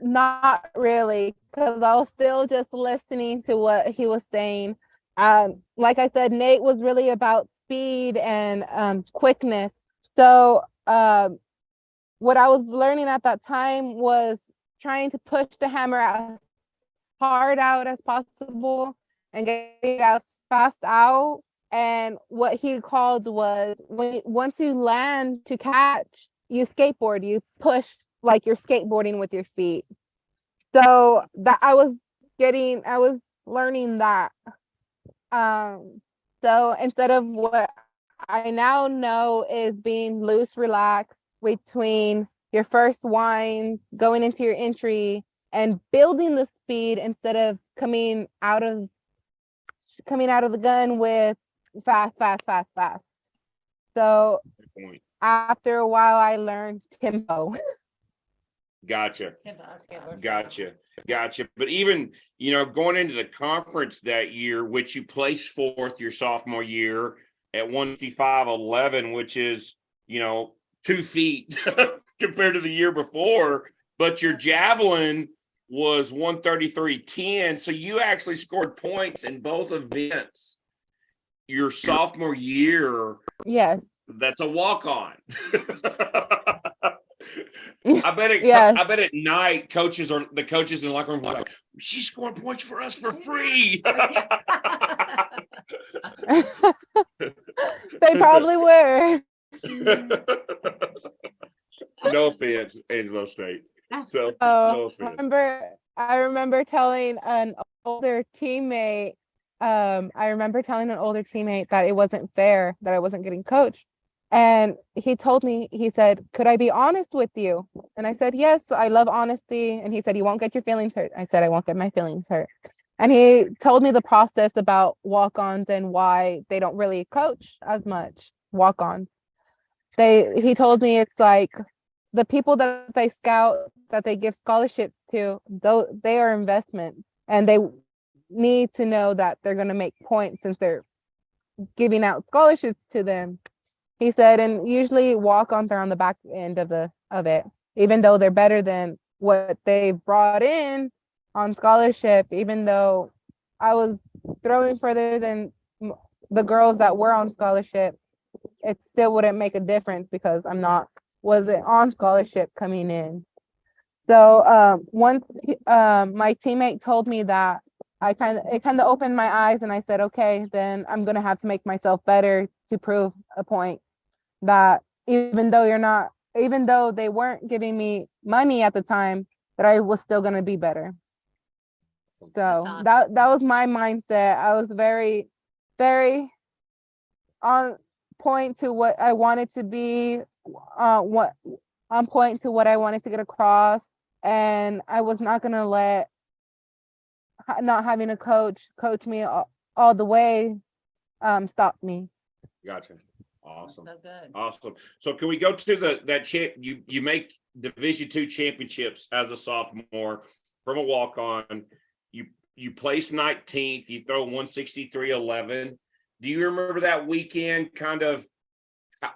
Not really, because I was still just listening to what he was saying. Like I said, Nate was really about speed and quickness. So what I was learning at that time was trying to push the hammer as hard out as possible and get it as fast out. And what he called was once you land to catch, you skateboard, you push like you're skateboarding with your feet. So that I was learning that. So instead of what I now know is being loose, relaxed between your first wind, going into your entry, and building the speed instead of coming out of the gun with fast. So after a while, I learned tempo.
Gotcha.
that's good.
Gotcha. But even, going into the conference that year, which you placed fourth your sophomore year at 155.11, which is, 2 feet compared to the year before, but your javelin was 133.10. So you actually scored points in both events your sophomore year.
Yes.
That's a walk-on.
Yes.
I bet at night the coaches in the locker room like, she's scoring points for us for free.
They probably were.
No offense, Angelo State. So no offense.
I remember telling an older teammate that it wasn't fair that I wasn't getting coached. And he told me, he said, could I be honest with you? And I said, yes, I love honesty. And he said, you won't get your feelings hurt. I said, I won't get my feelings hurt. And he told me the process about walk-ons and why they don't really coach as much walk-ons. He told me it's like the people that they scout, that they give scholarships to, though they are investments, and they need to know that they're going to make points since they're giving out scholarships to them. He said, and usually walk-ons are on the back end of it, even though they're better than what they've brought in on scholarship. Even though I was throwing further than the girls that were on scholarship, it still wouldn't make a difference because wasn't on scholarship coming in. So once my teammate told me that, it kind of opened my eyes, and I said, okay, then I'm gonna have to make myself better to prove a point that even though they weren't giving me money at the time, that I was still gonna be better. So
awesome.
that was my mindset. I was very, very on point to what I wanted to be, what on point to what I wanted to get across, and I was not gonna let not having a coach me all the way stop me.
Gotcha. Awesome.
So good.
Awesome. So can we go to that champ? You make Division II championships as a sophomore from a walk-on. You place 19th. You throw 163.11. Do you remember that weekend? Kind of,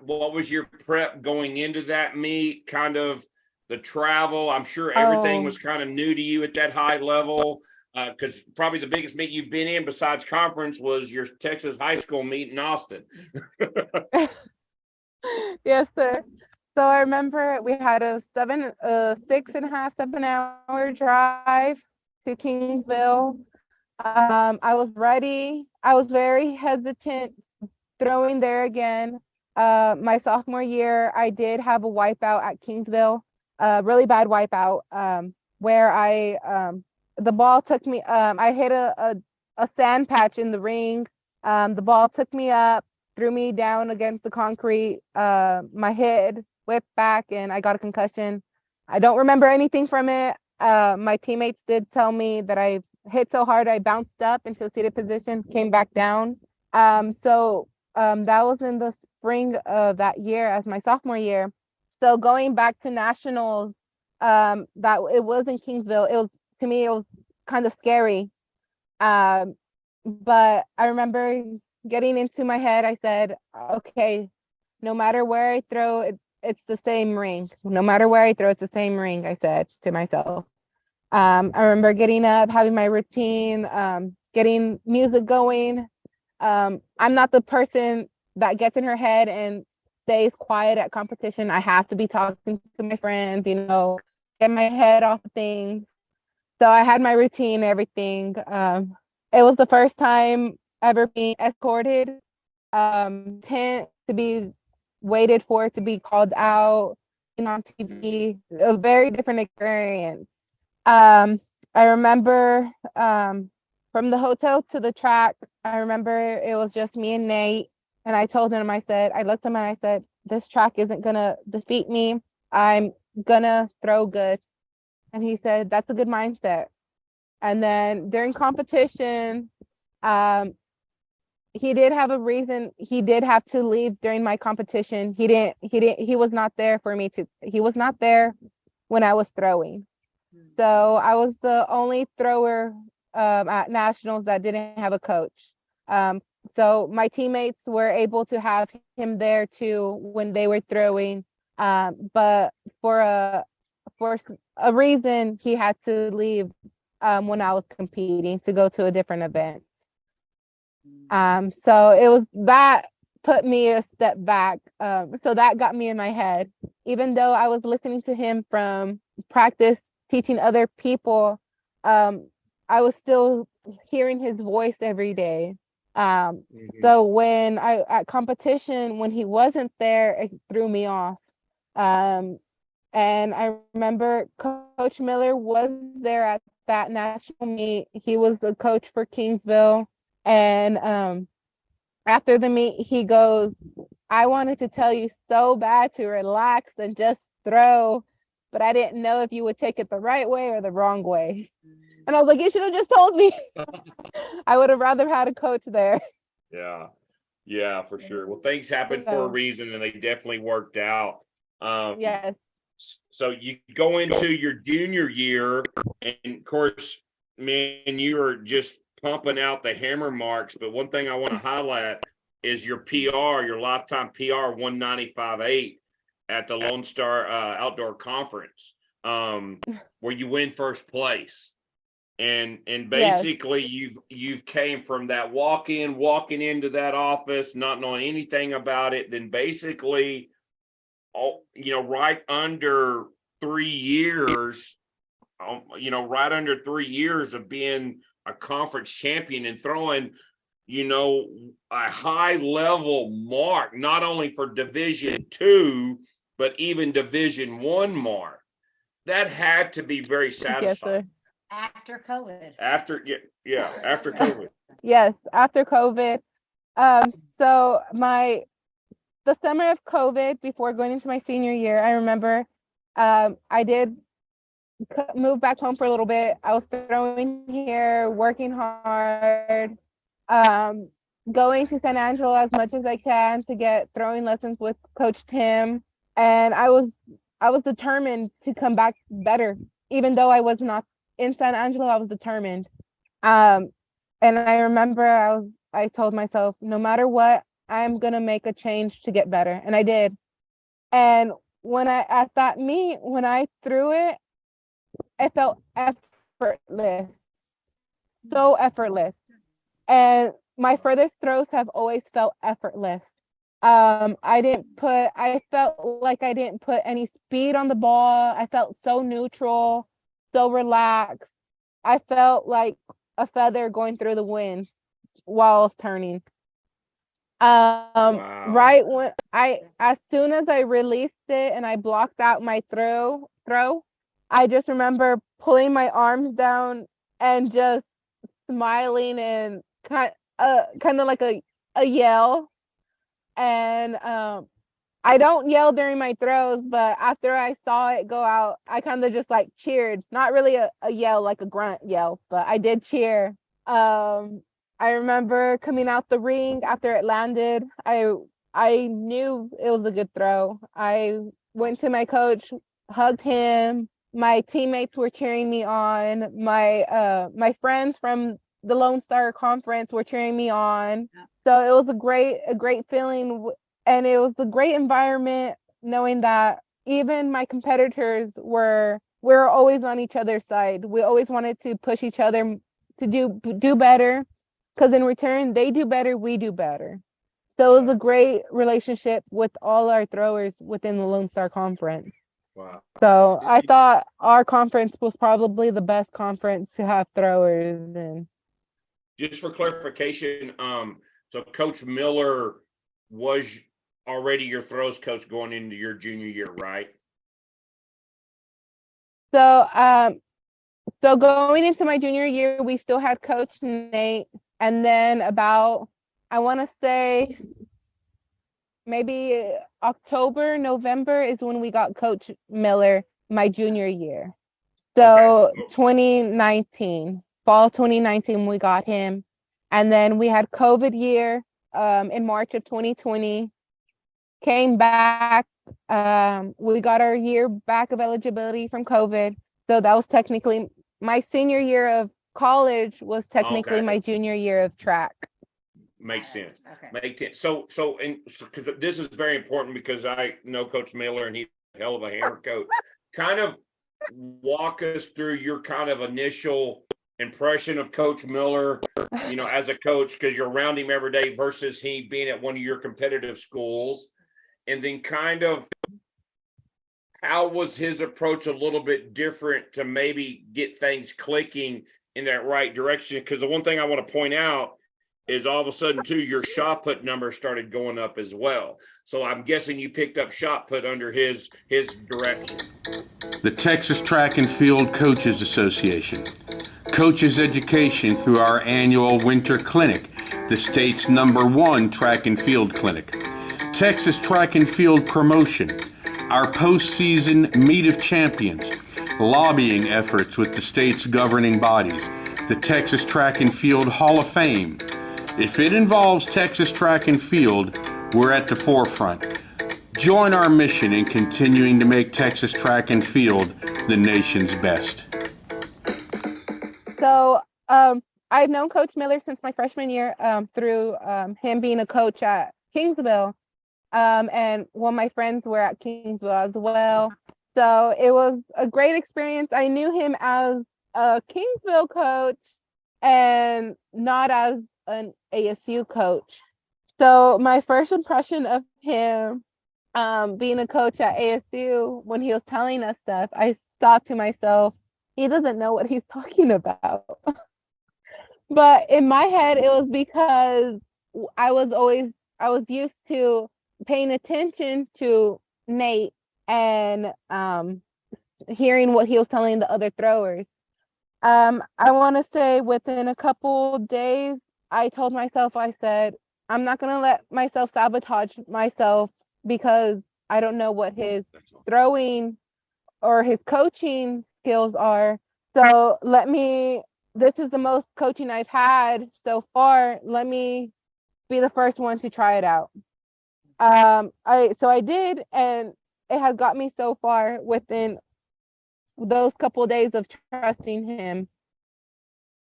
what was your prep going into that meet? Kind of the travel. I'm sure everything was kind of new to you at that high level. Because probably the biggest meet you've been in besides conference was your Texas high school meet in Austin.
Yes, sir. So I remember we had a 6.5, 7 hour drive to Kingsville. I was ready. I was very hesitant throwing there again. My sophomore year, I did have a wipeout at Kingsville, a really bad wipeout, where the ball took me, I hit a sand patch in the ring. The ball took me up, threw me down against the concrete. My head whipped back and I got a concussion. I don't remember anything from it. My teammates did tell me that I hit so hard I bounced up into a seated position, came back down. So that was in the spring of that year as my sophomore year. So going back to nationals, that it was in Kingsville. To me, it was kind of scary. But I remember getting into my head, I said, okay, no matter where I throw, it's the same ring. No matter where I throw, it's the same ring, I said to myself. I remember getting up, having my routine, getting music going. I'm not the person that gets in her head and stays quiet at competition. I have to be talking to my friends, get my head off of things. So I had my routine, everything. It was the first time ever being escorted, tent to be waited for to be called out, on TV. A very different experience. I remember from the hotel to the track, I remember it was just me and Nate. And I told him, I looked at him and I said, this track isn't gonna defeat me. I'm gonna throw good. And he said, that's a good mindset. And then during competition, he did have a reason. He did have to leave during my competition. He was not there he was not there when I was throwing. So I was the only thrower at nationals that didn't have a coach. So my teammates were able to have him there too when they were throwing. But for a reason, he had to leave when I was competing to go to a different event. So it was that put me a step back. So that got me in my head. Even though I was listening to him from practice, teaching other people, I was still hearing his voice every day. So when at competition, when he wasn't there, it threw me off. And I remember Coach Miller was there at that national meet. He was the coach for Kingsville. And after the meet, he goes, I wanted to tell you so bad to relax and just throw, but I didn't know if you would take it the right way or the wrong way. And I was like, you should have just told me. I would have rather had a coach there.
Yeah. Yeah, for sure. Well, things happen for a
So,
reason, and they definitely worked out.
yes.
So you go into your junior year, and of course, man, you are just pumping out the hammer marks. But one thing I want to highlight is your PR, your lifetime PR 195.8 at the Lone Star Outdoor Conference, where you win first place. And
Yes.
basically you've came from that walking into that office, not knowing anything about it, then basically, right under 3 years, right under 3 years of being a conference champion and throwing, a high level mark, not only for Division II, but even Division I mark. That had to be very satisfying.
Yes, sir.
After COVID.
After COVID.
Yes, after COVID. So the summer of COVID, before going into my senior year, I remember I did move back home for a little bit. I was throwing here, working hard, going to San Angelo as much as I can to get throwing lessons with Coach Tim, and I was determined to come back better, even though I was not in San Angelo. I was determined. And I remember I told myself, no matter what, I'm gonna make a change to get better, and I did. And when I threw it, it felt effortless, so effortless. And my furthest throws have always felt effortless. I felt like I didn't put any speed on the ball. I felt so neutral, so relaxed. I felt like a feather going through the wind while I was turning.
Wow.
Right when as soon as I released it and I blocked out my throw, I just remember pulling my arms down and just smiling and kind of like a yell. And I don't yell during my throws, but after I saw it go out, I kind of just like cheered. Not really a yell, like a grunt yell, but I did cheer. I remember coming out the ring after it landed. I knew it was a good throw. I went to my coach, hugged him. My teammates were cheering me on. My friends from the Lone Star Conference were cheering me on. So it was a great feeling, and it was a great environment knowing that even my competitors were always on each other's side. We always wanted to push each other to do better, because in return they do better, we do better. So it was a great relationship with all our throwers within the Lone Star Conference.
Wow.
So I thought our conference was probably the best conference to have throwers in.
Just for clarification, so Coach Miller was already your throws coach going into your junior year, right?
So going into my junior year, we still had Coach Nate, and then about, I want to say, maybe October, November is when we got Coach Miller my junior year. So
Okay.
2019, fall 2019, we got him. And then we had COVID year in March of 2020, came back. We got our year back of eligibility from COVID. So that was technically my senior year of college, was technically my junior year of track.
Makes sense.
Okay.
Makes sense. So because this is very important, because I know Coach Miller and he's a hell of a hammer coach. Kind of walk us through your kind of initial impression of Coach Miller, as a coach, because you're around him every day versus he being at one of your competitive schools. And then kind of how was his approach a little bit different to maybe get things clicking in that right direction? Because the one thing I want to point out is all of a sudden too, your shot put number started going up as well. So I'm guessing you picked up shot put under his direction.
The Texas Track and Field Coaches Association. Coaches education through our annual winter clinic, the state's #1 track and field clinic. Texas Track and Field promotion, our postseason Meet of Champions, lobbying efforts with the state's governing bodies, the Texas Track and Field Hall of Fame. If it involves Texas Track and Field, we're at the forefront. Join our mission in continuing to make Texas Track and Field the nation's best.
So I've known Coach Miller since my freshman year through him being a coach at Kingsville. And one of my friends were at Kingsville as well. So it was a great experience. I knew him as a Kingsville coach and not as an ASU coach. So my first impression of him being a coach at ASU, when he was telling us stuff, I thought to myself, he doesn't know what he's talking about. But in my head, it was because I was used to paying attention to Nate and hearing what he was telling the other throwers. I want to say within a couple days, I told myself, I said, I'm not going to let myself sabotage myself because I don't know what his throwing or his coaching skills are. So this is the most coaching I've had so far. Let me be the first one to try it out. I did, and it has got me so far within those couple of days of trusting him.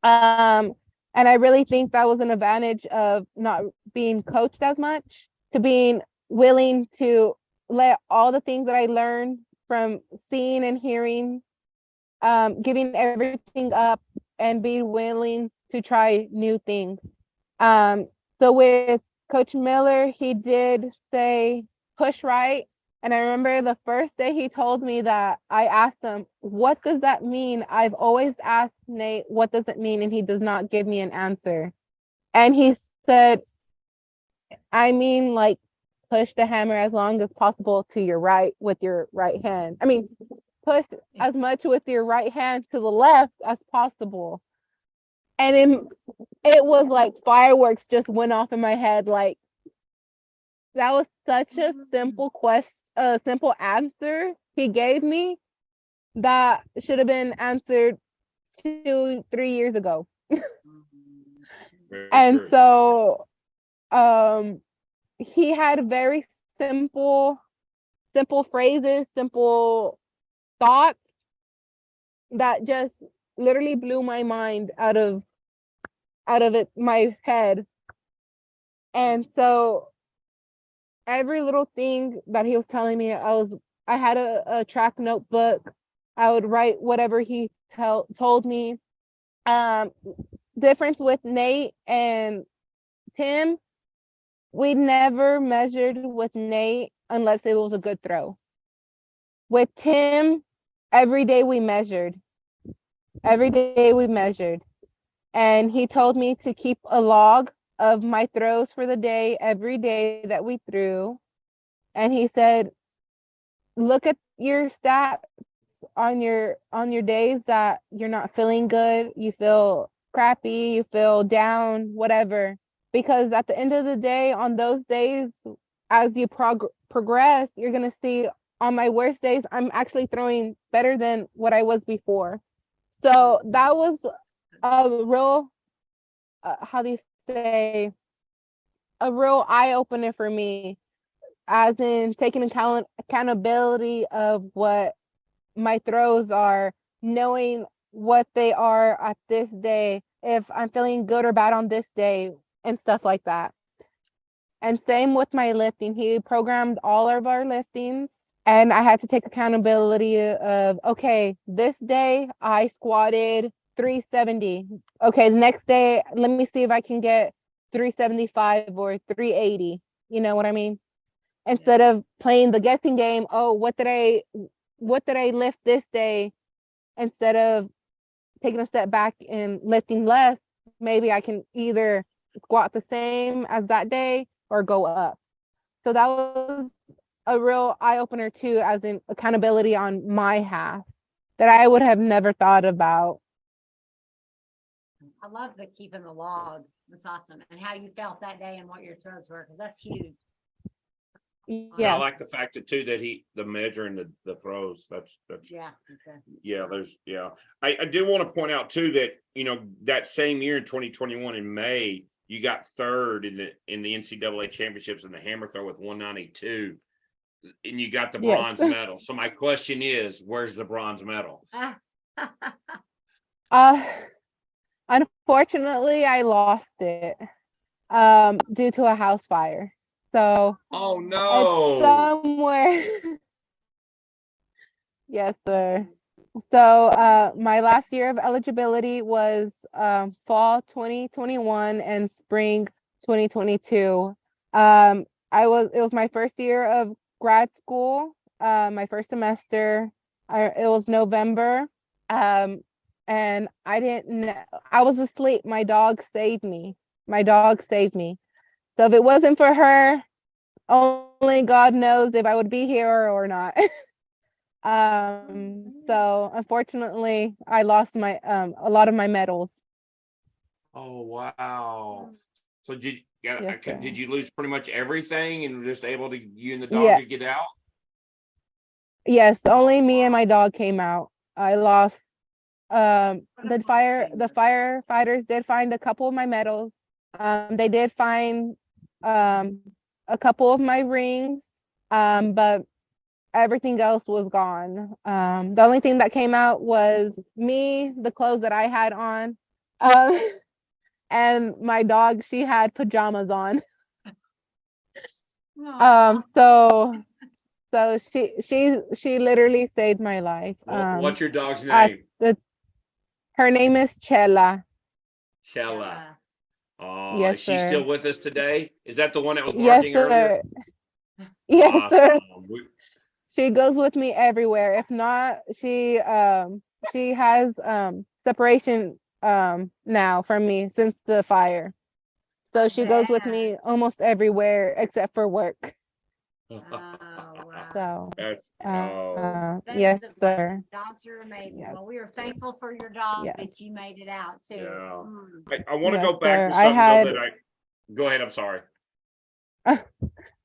And I really think that was an advantage of not being coached as much, to being willing to let all the things that I learned from seeing and hearing, giving everything up and being willing to try new things. So with Coach Miller, he did say push right. And I remember the first day he told me that, I asked him, what does that mean? I've always asked Nate, what does it mean? And he does not give me an answer. And he said, I mean, like, push the hammer as long as possible to your right with your right hand. I mean, push as much with your right hand to the left as possible. And it was like fireworks just went off in my head. Like, that was such a simple question, a simple answer he gave me that should have been answered 2-3 years ago. And
true.
so he had very simple phrases, simple thoughts that just literally blew my mind out of my head. And so every little thing that he was telling me, I had a track notebook. I would write whatever he told me. Difference with Nate and Tim, we never measured with Nate unless it was a good throw. With Tim, every day we measured. And he told me to keep a log of my throws for the day, every day that we threw. And he said, look at your stats on your days that you're not feeling good, you feel crappy, you feel down, whatever. Because at the end of the day, on those days, as you progress, you're going to see on my worst days, I'm actually throwing better than what I was before. So that was a real, how do you say, a real eye-opener for me, as in taking accountability of what my throws are, knowing what they are at this day, if I'm feeling good or bad on this day, and stuff like that. And same with my lifting. He programmed all of our liftings, and I had to take accountability of, okay, this day I squatted 370. Okay, the next day, let me see if I can get 375 or 380. You know what I mean? Instead of playing the guessing game, oh, what did I lift this day? Instead of taking a step back and lifting less, maybe I can either squat the same as that day or go up. So that was a real eye-opener too, as in accountability on my half that I would have never thought about.
I love the keeping the log. That's awesome. And how you felt that day and what your throws were, because that's huge.
And I
Yes.
like the fact that too that the measuring the throws. That's
Yeah. Okay.
yeah. I do want to point out too that that same year in 2021 in May, you got third in the NCAA championships in the hammer throw with 192, and you got the
Yes.
bronze medal. So my question is, where's the bronze medal?
Unfortunately, I lost it due to a house fire. So
Oh
it's
no!
somewhere. Yes, sir. So my last year of eligibility was fall 2021 and spring 2022. It was my first year of grad school, my first semester. It was November. And I didn't know, I was asleep. My dog saved me. My dog saved me. So if it wasn't for her, only God knows if I would be here or not. So unfortunately, I lost my a lot of my medals.
Oh wow! So
Yes, sir.
did you lose pretty much everything and were just able to you and the dog
Yeah.
to get out?
Yes, only me and my dog came out. I lost the firefighters did find a couple of my medals. They did find a couple of my rings, but everything else was gone. The only thing that came out was me, the clothes that I had on, um, and my dog. She had pajamas on. So she literally saved my life.
What's your dog's
I
name?
Her name is Chela.
Chella. Oh,
Yes,
is she
sir.
still with us today? Is that the one that was
Yes,
barking earlier?
sir. Yes, sir.
Awesome.
She goes with me everywhere. If not, she has separation now from me since the fire. So she goes with me almost everywhere except for work.
Oh, wow.
So
That's
That
yes,
is a blessing.
sir.
Dogs are amazing.
Yes.
Well, we are thankful for your dog
Yes.
that you made it out too.
yeah. I want to
Yes,
go back
sir.
to
I
something
had
though go ahead. I'm sorry.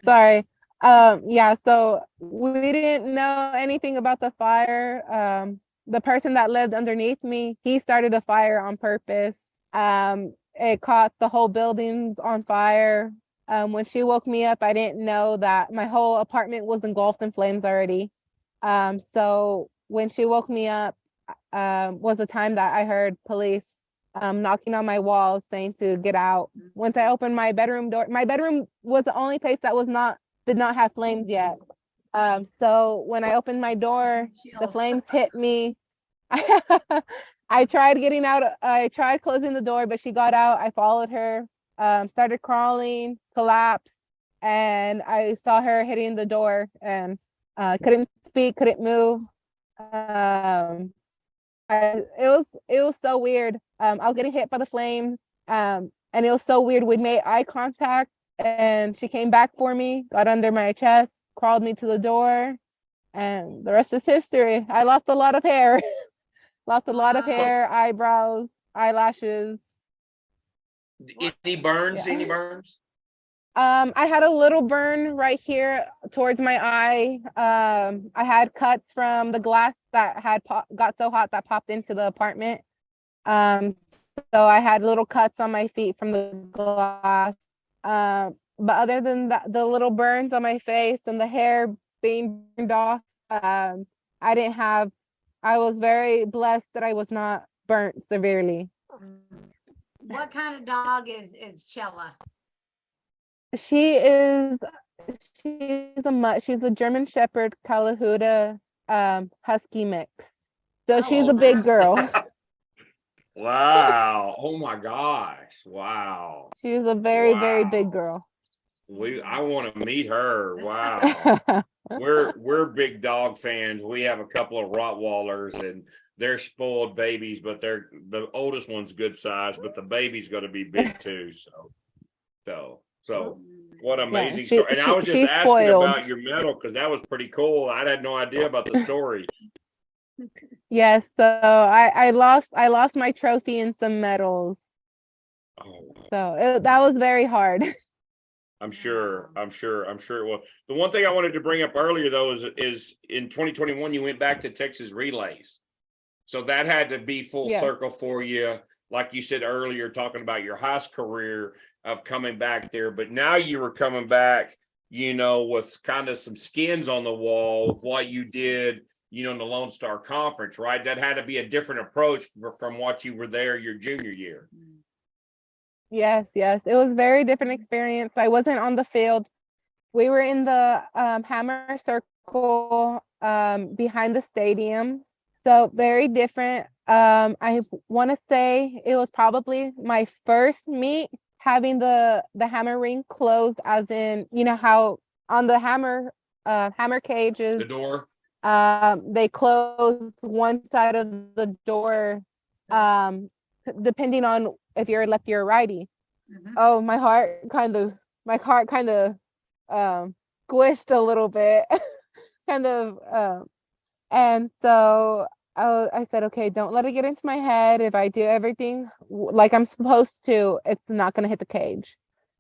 sorry. Yeah, so we didn't know anything about the fire. The person that lived underneath me, he started a fire on purpose. It caught the whole buildings on fire. When she woke me up, I didn't know that my whole apartment was engulfed in flames already. So when she woke me up, was the time that I heard police knocking on my walls saying to get out. Once I opened my bedroom door, my bedroom was the only place that did not have flames yet. So when I opened my door, the flames hit me. I tried getting out. I tried closing the door, but she got out. I followed her, started crawling, collapsed, and I saw her hitting the door and couldn't speak, couldn't move. It was so weird. I was getting hit by the flames, and it was so weird. We made eye contact, and she came back for me, got under my chest, crawled me to the door, and the rest is history. I lost a lot of hair, lost a lot of hair, eyebrows, eyelashes.
Any burns?
Yeah.
Any burns?
I had a little burn right here towards my eye. I had cuts from the glass that got so hot that popped into the apartment. So I had little cuts on my feet from the glass. But other than that, the little burns on my face and the hair being burned off, I was very blessed that I was not burnt severely.
What kind of dog is Chella?
She's a German Shepherd Calahuda Husky mix. So she's a big girl.
Wow. Oh my gosh. Wow.
She's a very, very big girl.
I want to meet her. Wow. We're big dog fans. We have a couple of Rottweilers and they're spoiled babies, but the oldest one's good size, but the baby's going to be big too. So what an amazing story. And I was just asking
spoiled.
about your medal because that was pretty cool. I had no idea about the story.
Yes, so I lost my trophy and some medals.
Oh.
So that was very hard.
I'm sure it will. The one thing I wanted to bring up earlier though is in 2021 you went back to Texas Relays. So that had to be full
Yeah.
circle for you. Like you said earlier, talking about your high school career of coming back there, but now you were coming back, with kind of some skins on the wall, what you did, in the Lone Star Conference, right? That had to be a different approach from what you were there your junior year.
Yes, yes. It was a very different experience. I wasn't on the field. We were in the hammer circle behind the stadium. So very different. I want to say it was probably my first meet having the hammer ring closed, as in, how on the hammer cages,
The door.
they close one side of the door, depending on if you're lefty or righty.
Mhm.
Oh, my heart kind of squished a little bit, kind of. And so I said, okay, don't let it get into my head. If I do everything like I'm supposed to, it's not going to hit the cage.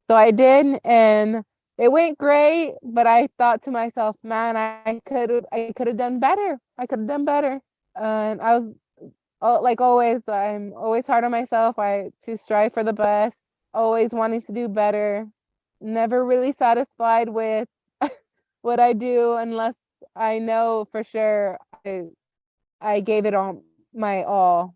So I did, and it went great. But I thought to myself, man, I could have done better. I could have done better. And I was like always, I'm always hard on myself. To strive for the best, always wanting to do better. Never really satisfied with what I do unless I know for sure I gave it all my all.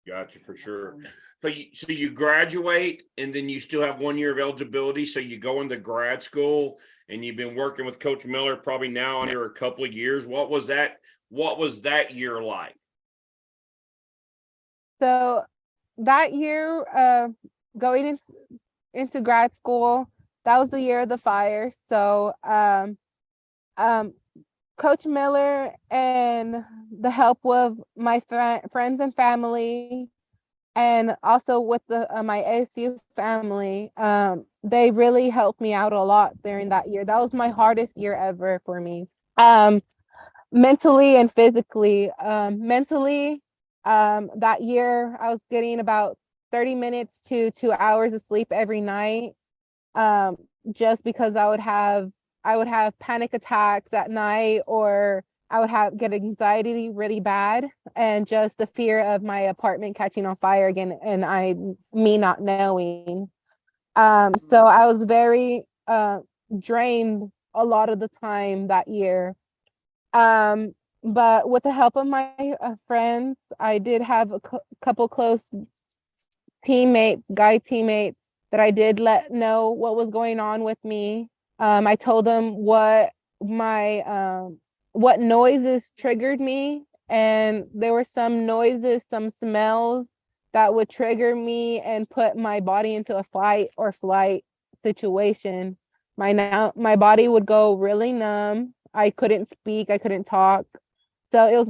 Gotcha, for sure. So you graduate and then you still have 1 year of eligibility. So you go into grad school and you've been working with Coach Miller probably now under a couple of years. What was that year like?
So that year, going into grad school, that was the year of the fire. So Coach Miller and the help of my friends and family, and also with my ASU family, they really helped me out a lot during that year. That was my hardest year ever for me, mentally and physically. Mentally, that year I was getting about 30 minutes to 2 hours of sleep every night, just because I would have panic attacks at night, or I would get anxiety really bad, and just the fear of my apartment catching on fire again, and me not knowing. So I was very drained a lot of the time that year. But with the help of my friends, I did have a couple close guy teammates, that I did let know what was going on with me. I told them what noises triggered me, and there were some noises, some smells that would trigger me and put my body into a fight or flight situation. My body would go really numb. I couldn't speak, I couldn't talk. So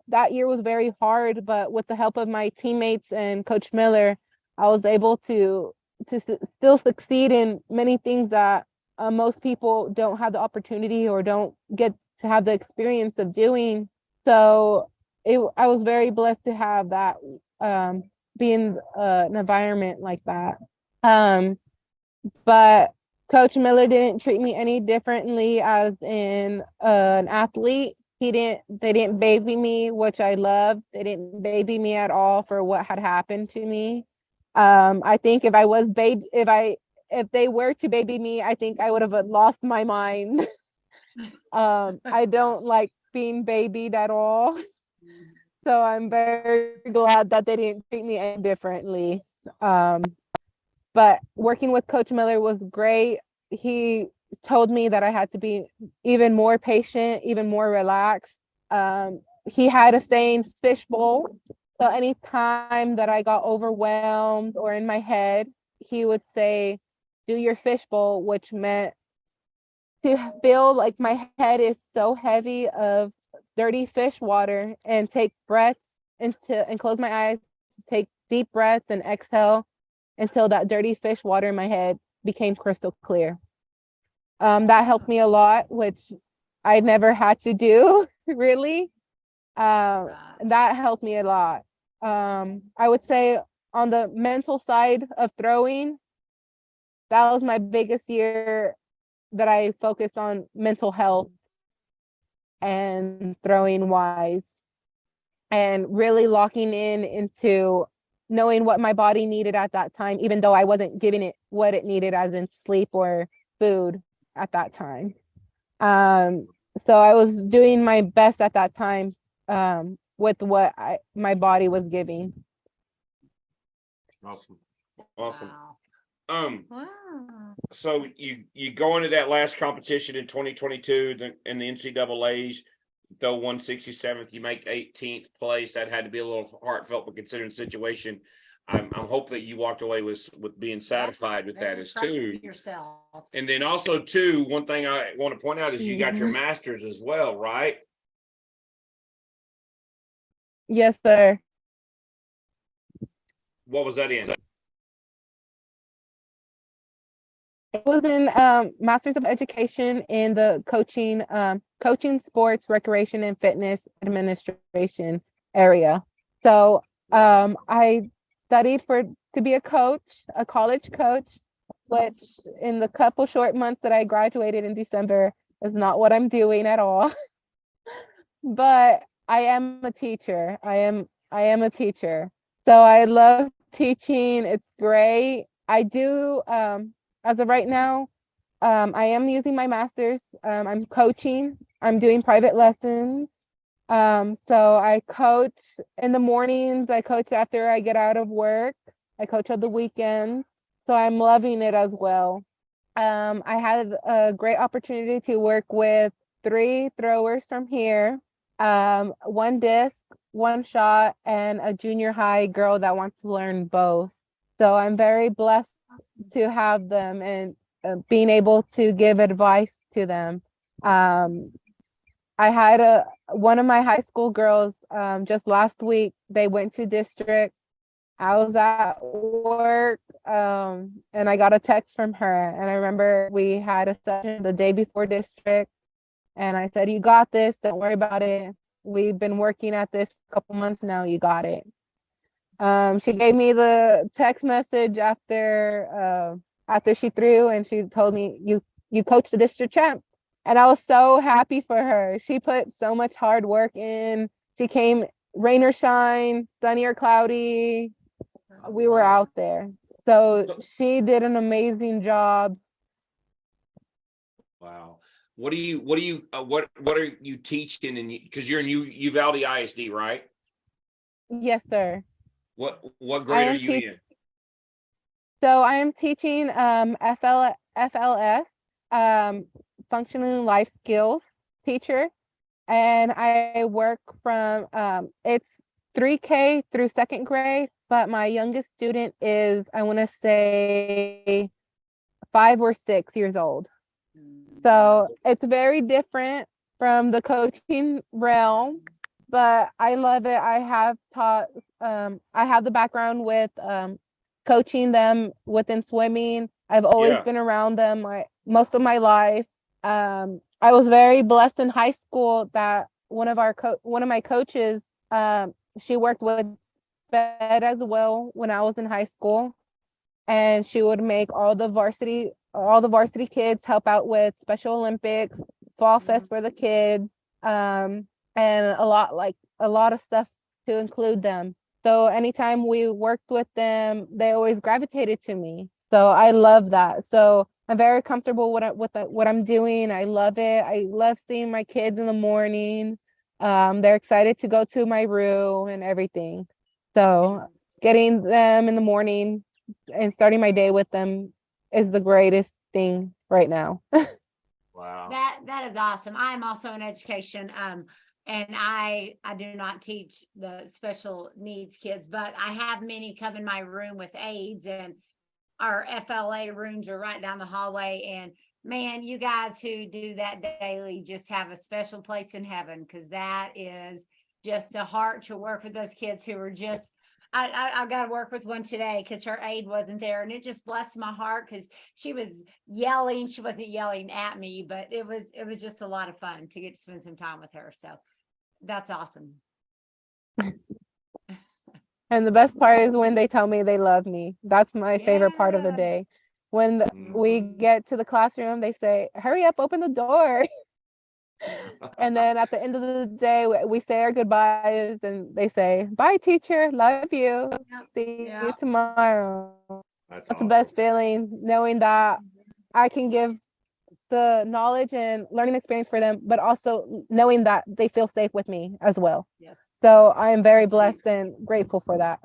that year was very hard, but with the help of my teammates and Coach Miller, I was able to still succeed in many things that most people don't have the opportunity or don't get to have the experience of doing. So I was very blessed to have that, be in an environment like that. But Coach Miller didn't treat me any differently as in an athlete. They didn't baby me, which I loved. They didn't baby me at all for what had happened to me. I think if they were to baby me, I think I would have lost my mind. I don't like being babied at all. So I'm very glad that they didn't treat me any differently. But working with Coach Miller was great. He told me that I had to be even more patient, even more relaxed. He had a saying, fishbowl. So anytime that I got overwhelmed or in my head, he would say, do your fishbowl, which meant to feel like my head is so heavy of dirty fish water, and take breaths and close my eyes, take deep breaths and exhale until that dirty fish water in my head became crystal clear. That helped me a lot, which I never had to do really. That helped me a lot. I would say on the mental side of throwing, that was my biggest year that I focused on mental health and throwing wise, and really locking in into knowing what my body needed at that time, even though I wasn't giving it what it needed, as in sleep or food at that time. So I was doing my best at that time with what my body was giving.
Awesome. Awesome.
Wow. Wow.
So you go into that last competition in 2022 in the NCAA's, though 167th, you make 18th place. That had to be a little heartfelt, but considering the situation, I'm hoping that you walked away with being satisfied with that as too.
Yourself.
And then also too, one thing I want to point out is you got your master's as well, right?
Yes, sir.
What was that in?
It was in Masters of Education in the coaching, sports, recreation, and fitness administration area. So I studied to be a coach, a college coach, which in the couple short months that I graduated in December is not what I'm doing at all. But I am a teacher. I am a teacher. So I love teaching. It's great. I do as of right now, I am using my master's. I'm coaching. I'm doing private lessons. So I coach in the mornings. I coach after I get out of work. I coach on the weekends. So I'm loving it as well. I had a great opportunity to work with 3 throwers from here, 1 disc, 1 shot, and a junior high girl that wants to learn both. So I'm very blessed to have them and being able to give advice to them. I had one of my high school girls just last week. They went to district. I was at work and I got a text from her, and I remember we had a session the day before district, and I said, "You got this. Don't worry about it. We've been working at this for a couple months now. You got it." She gave me the text message after she threw, and she told me, you coached the district champ. And I was so happy for her. She put so much hard work in. She came rain or shine, sunny or cloudy. We were out there. So she did an amazing job.
Wow. What are you teaching? And because you're in Uvalde ISD, right?
Yes, sir.
What grade are you in?
So I am teaching FLS, functional life skills teacher, and I work from it's 3K through 2nd grade, but my youngest student is, I want to say, 5 or 6 years old. So it's very different from the coaching realm, but I love it. I have taught, I have the background with coaching them within swimming. I've always been around them most of my life. I was very blessed in high school that one of my coaches, she worked with Fed as well when I was in high school, and she would make all the varsity kids help out with Special Olympics, Fall Fest for the kids, and a lot of stuff to include them. So anytime we worked with them, they always gravitated to me. So I love that. So I'm very comfortable with what I'm doing. I love it. I love seeing my kids in the morning. They're excited to go to my room and everything. So getting them in the morning and starting my day with them is the greatest thing right now.
Wow.
That is awesome. I'm also in education. And I do not teach the special needs kids, but I have many come in my room with AIDS, and our FLA rooms are right down the hallway. And man, you guys who do that daily just have a special place in heaven, because that is just a heart to work with those kids who are just, I got to work with one today because her aide wasn't there, and it just blessed my heart because she was yelling. She wasn't yelling at me, but it was just a lot of fun to get to spend some time with her. So that's awesome.
And the best part is when they tell me they love me. That's my favorite part of the day. When we get to the classroom, they say, hurry up, open the door. And then at the end of the day, we say our goodbyes and they say, bye, teacher. Love you. See you tomorrow.
That's
That's the
awesome.
best feeling, knowing that I can give the knowledge and learning experience for them, but also knowing that they feel safe with me as well.
Yes.
So I am very blessed and grateful for that.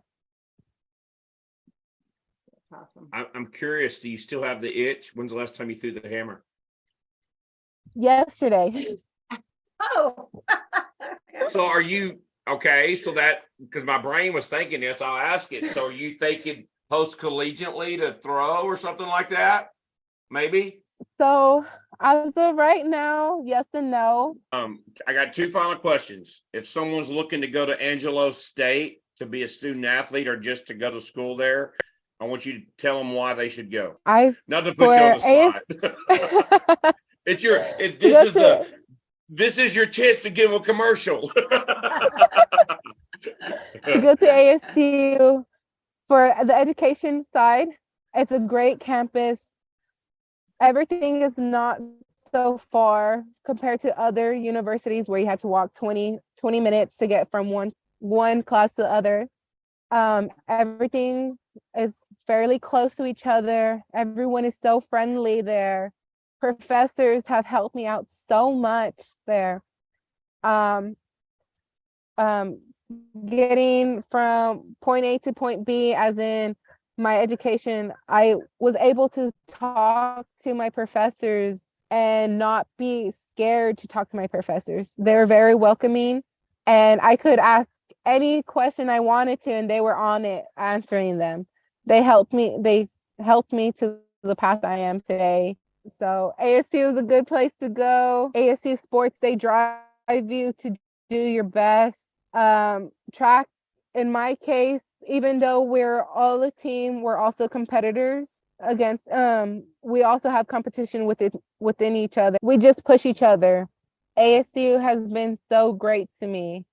Awesome.
I'm curious, do you still have the itch? When's the last time you threw the hammer?
Yesterday.
Oh.
So are you okay? So that, because my brain was thinking this, I'll ask it. So are you thinking post collegiately to throw or something like that? Maybe.
So as of right now, yes and no.
I got two final questions. If someone's looking to go to Angelo State to be a student athlete or just to go to school there, I want you to tell them why they should go. Not to put you on the spot. This is your chance to give a commercial.
To go to ASU for the education side, it's a great campus. Everything is not so far compared to other universities where you have to walk 20 minutes to get from one class to the other. Everything is fairly close to each other. Everyone is so friendly there. Professors have helped me out so much there. Getting from point A to point B, as in my education, I was able to talk to my professors and not be scared to talk to my professors. They're very welcoming, and I could ask any question I wanted to, and they were on it answering them. They helped me to the path I am today. So ASU is a good place to go. ASU sports, they drive you to do your best. Track, in my case, even though we're all a team, we're also competitors against, we also have competition within each other. We just push each other. ASU has been so great to me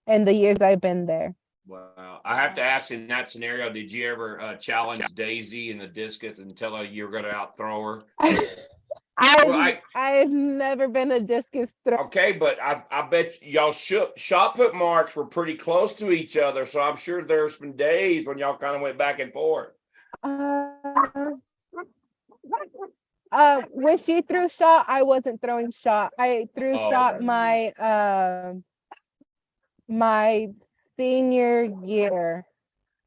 in the years I've been there.
Wow. I have to ask, in that scenario, did you ever challenge Daisy in the discus and tell her you were going to outthrow her?
I've never been a discus thrower.
Okay, but I bet y'all shot put marks were pretty close to each other, so I'm sure there's been days when y'all kind of went back and forth.
When she threw shot, I wasn't throwing shot. I threw shot my senior year.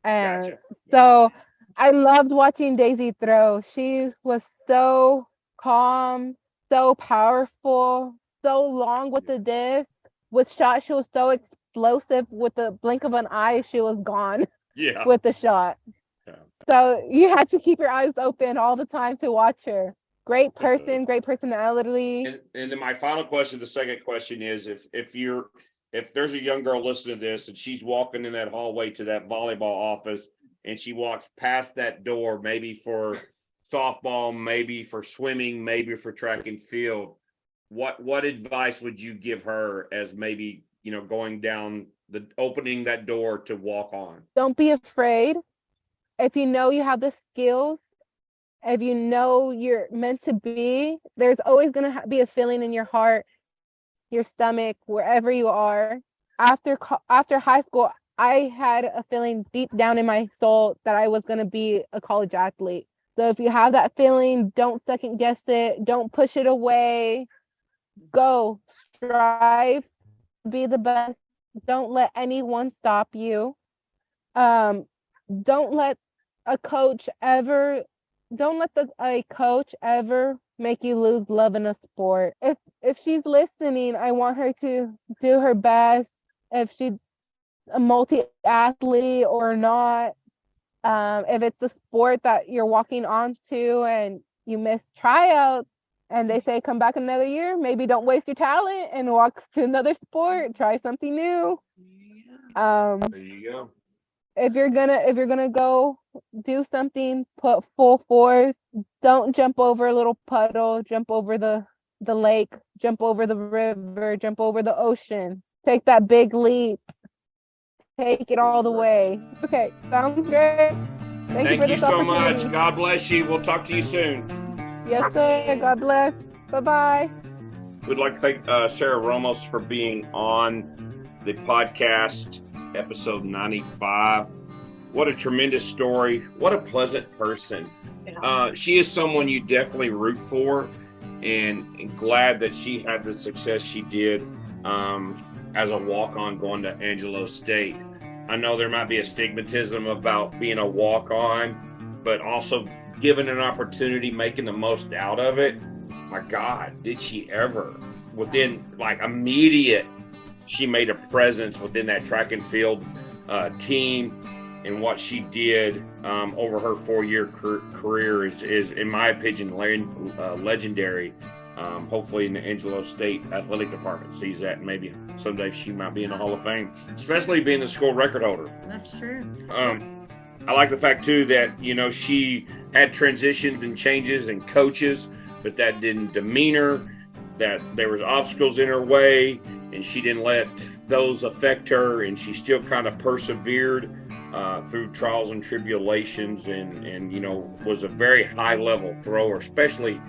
And
Gotcha.
so I loved watching Daisy throw. She was so calm, so powerful, so long with the disc. With shot, she was so explosive. With the blink of an eye, she was gone.
Yeah.
With the shot. Yeah. So you had to keep your eyes open all the time to watch her. Great person, great personality.
And then my final question, the second question is, if there's a young girl listening to this and she's walking in that hallway to that volleyball office and she walks past that door, maybe for softball, maybe for swimming, maybe for track and field, what advice would you give her as maybe, going down opening that door to walk on? Don't be afraid. If you know you have the skills, if you know you're meant to be, there's always going to be a feeling in your heart, your stomach, wherever you are. After high school, I had a feeling deep down in my soul that I was going to be a college athlete. So if you have that feeling, don't second guess it. Don't push it away. Go. Strive. Be the best. Don't let anyone stop you. Don't let a coach ever make you lose love in a sport. If she's listening, I want her to do her best. If she's a multi-athlete or not, if it's a sport that you're walking onto and you miss tryouts and they say come back another year, maybe don't waste your talent and walk to another sport, try something new. There you go. If you're gonna go do something, put full force. Don't jump over a little puddle, jump over the lake, jump over the river, jump over the ocean. Take that big leap. Take it all the way. Okay, sounds great.
Thank you for
Thank you
this
so much.
opportunity.
God bless you. We'll talk to you soon.
Yes, sir. God bless. Bye-bye.
We'd like to thank Sara Ramos for being on the podcast, episode 95. What a tremendous story. What a pleasant person. She is someone you definitely root for, and glad that she had the success she did as a walk-on going to Angelo State. I know there might be a stigmatism about being a walk-on, but also given an opportunity, making the most out of it. My God, did she ever? Within like immediate, she made a presence within that track and field team, and what she did over her 4-year career is, in my opinion, legendary. Hopefully in the Angelo State Athletic Department sees that, and maybe someday she might be in the Hall of Fame, especially being the school record holder.
That's true.
I like the fact too that, you know, she had transitions and changes and coaches, but that didn't demean her, that there was obstacles in her way, and she didn't let those affect her, and she still kind of persevered through trials and tribulations, and you know, was a very high level thrower. Especially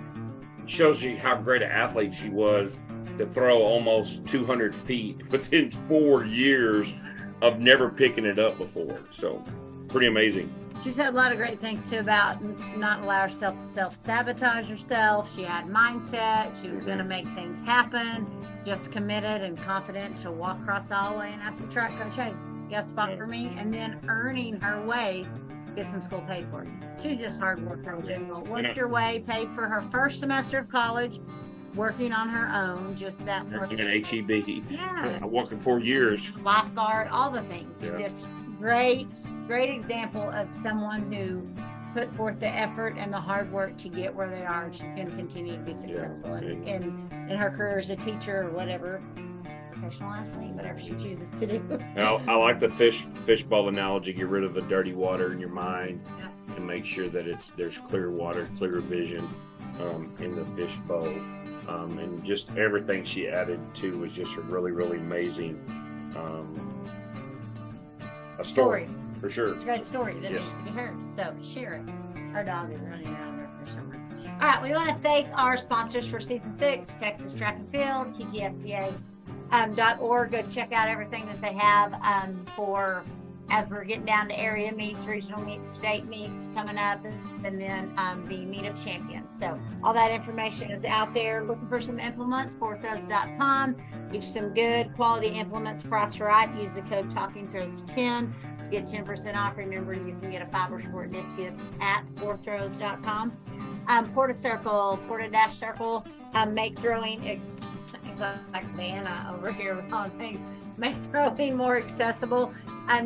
shows you how great an athlete she was to throw almost 200 feet within 4 years of never picking it up before. So pretty amazing.
She said a lot of great things too about not allow herself to self-sabotage herself. She had mindset. She was going to make things happen. Just committed and confident to walk across the hallway and ask the track coach, "Hey, you got a spot for me?" And then earning her way, get some school paid for. She was just hard work in general. Worked her way, paid for her first semester of college, working on her own. Just that work.
In HEB.
Yeah.
I worked for 4 years.
Lifeguard, all the things.
Yeah.
Just great example of someone who put forth the effort and the hard work to get where they are. And she's going to continue to be successful in her career as a teacher or whatever, professional athlete, whatever she chooses to do.
I like the fishbowl analogy. Get rid of the dirty water in your mind, and make sure that there's clear water, clear vision in the fishbowl. And just everything she added to was just a really, really amazing a story. For sure.
It's a great story that needs to be heard. So share it. Our dog is running around there for some reason. All right, we want to thank our sponsors for season 6, Texas Track and Field, TTFCA.org. Go check out everything that they have for as we're getting down to area meets, regional meets, state meets coming up, and then the Meet of Champions. So all that information is out there. Looking for some implements, forthrows.com. Get you some good quality implements priced right. Use the code TalkingThrows10 to get 10% off. Remember, you can get a Fiber Sport Discus at forthrows.com. Porta-Circle, make throwing like Vanna over here on things. Make throwing more accessible.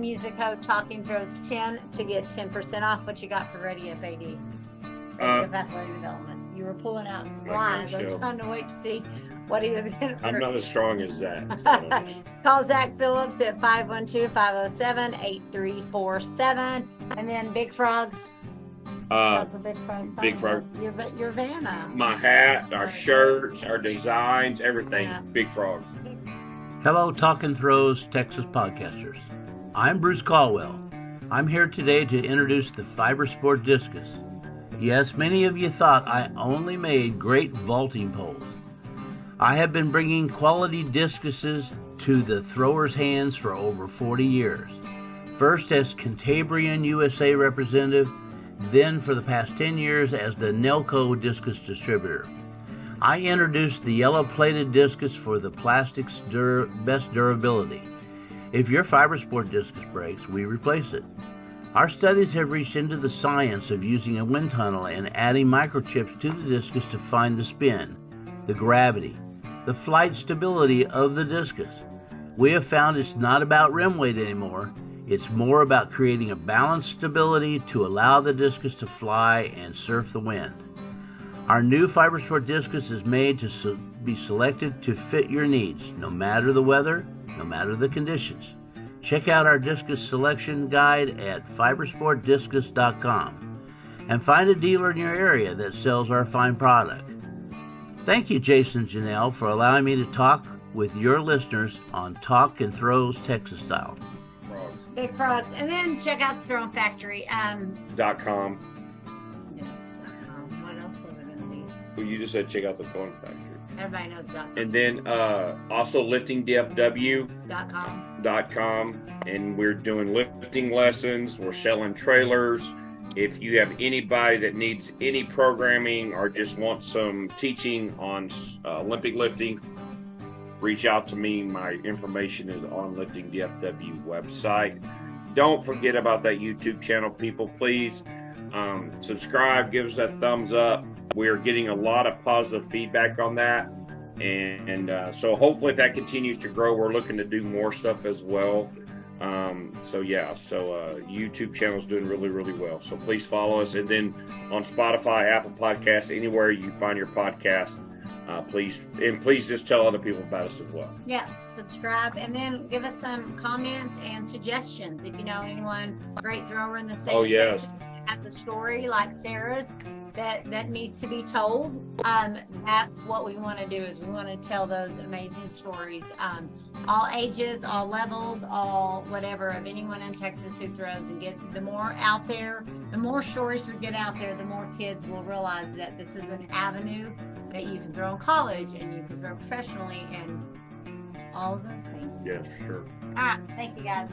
Use the code TalkingThrows10 to get 10% off. What you got for Ready FAD? Ready Athletic Development. You were pulling out supplies. I was trying to wait to see what he was going to.
I'm not as strong as that. So.
Call Zach Phillips at 512-507-8347. And then Big Frogs.
Big Frog.
Your Vanna.
My hat, our shirts, our designs, everything. Yeah. Big Frogs.
Hello, Talking Throws Texas podcasters. I'm Bruce Caldwell. I'm here today to introduce the Fiber Sport Discus. Yes, many of you thought I only made great vaulting poles. I have been bringing quality discuses to the throwers' hands for over 40 years. First as Cantabrian USA representative, then for the past 10 years as the Nelco Discus distributor. I introduced the yellow-plated discus for the plastic's best durability. If your Fiber Sport discus breaks, we replace it. Our studies have reached into the science of using a wind tunnel and adding microchips to the discus to find the spin, the gravity, the flight stability of the discus. We have found it's not about rim weight anymore. It's more about creating a balanced stability to allow the discus to fly and surf the wind. Our new Fiber Sport Discus is made to be selected to fit your needs, no matter the weather, no matter the conditions. Check out our discus selection guide at fibersportdiscus.com and find a dealer in your area that sells our fine product. Thank you, Jason and Janelle, for allowing me to talk with your listeners on Talk and Throws Texas Style.
Frogs.
Big frogs. And then check out the Throne Factory.
.com.
Yes. What else was it gonna be?
Well, you just said check out the Thorn Factory.
Everybody knows
And then also liftingdfw.com.
.com.
And we're doing lifting lessons. We're selling trailers. If you have anybody that needs any programming or just wants some teaching on Olympic lifting, reach out to me. My information is on Lifting DFW website. Don't forget about that YouTube channel, people. Please subscribe, give us that thumbs up. We're getting a lot of positive feedback on that. And so hopefully that continues to grow. We're looking to do more stuff as well. YouTube channel is doing really, really well. So please follow us. And then on Spotify, Apple Podcasts, anywhere you find your podcast, please just tell other people about us as well.
Yeah, subscribe and then give us some comments and suggestions. If you know anyone, great thrower in the state.
Oh, yes.
Has a story like Sarah's that needs to be told. That's what we want to do, is we want to tell those amazing stories. All ages, all levels, all whatever, of anyone in Texas who throws, and get the more out there, the more stories we get out there, the more kids will realize that this is an avenue that you can throw in college and you can throw professionally and all of those things.
Yes, for sure.
All right. Thank you, guys.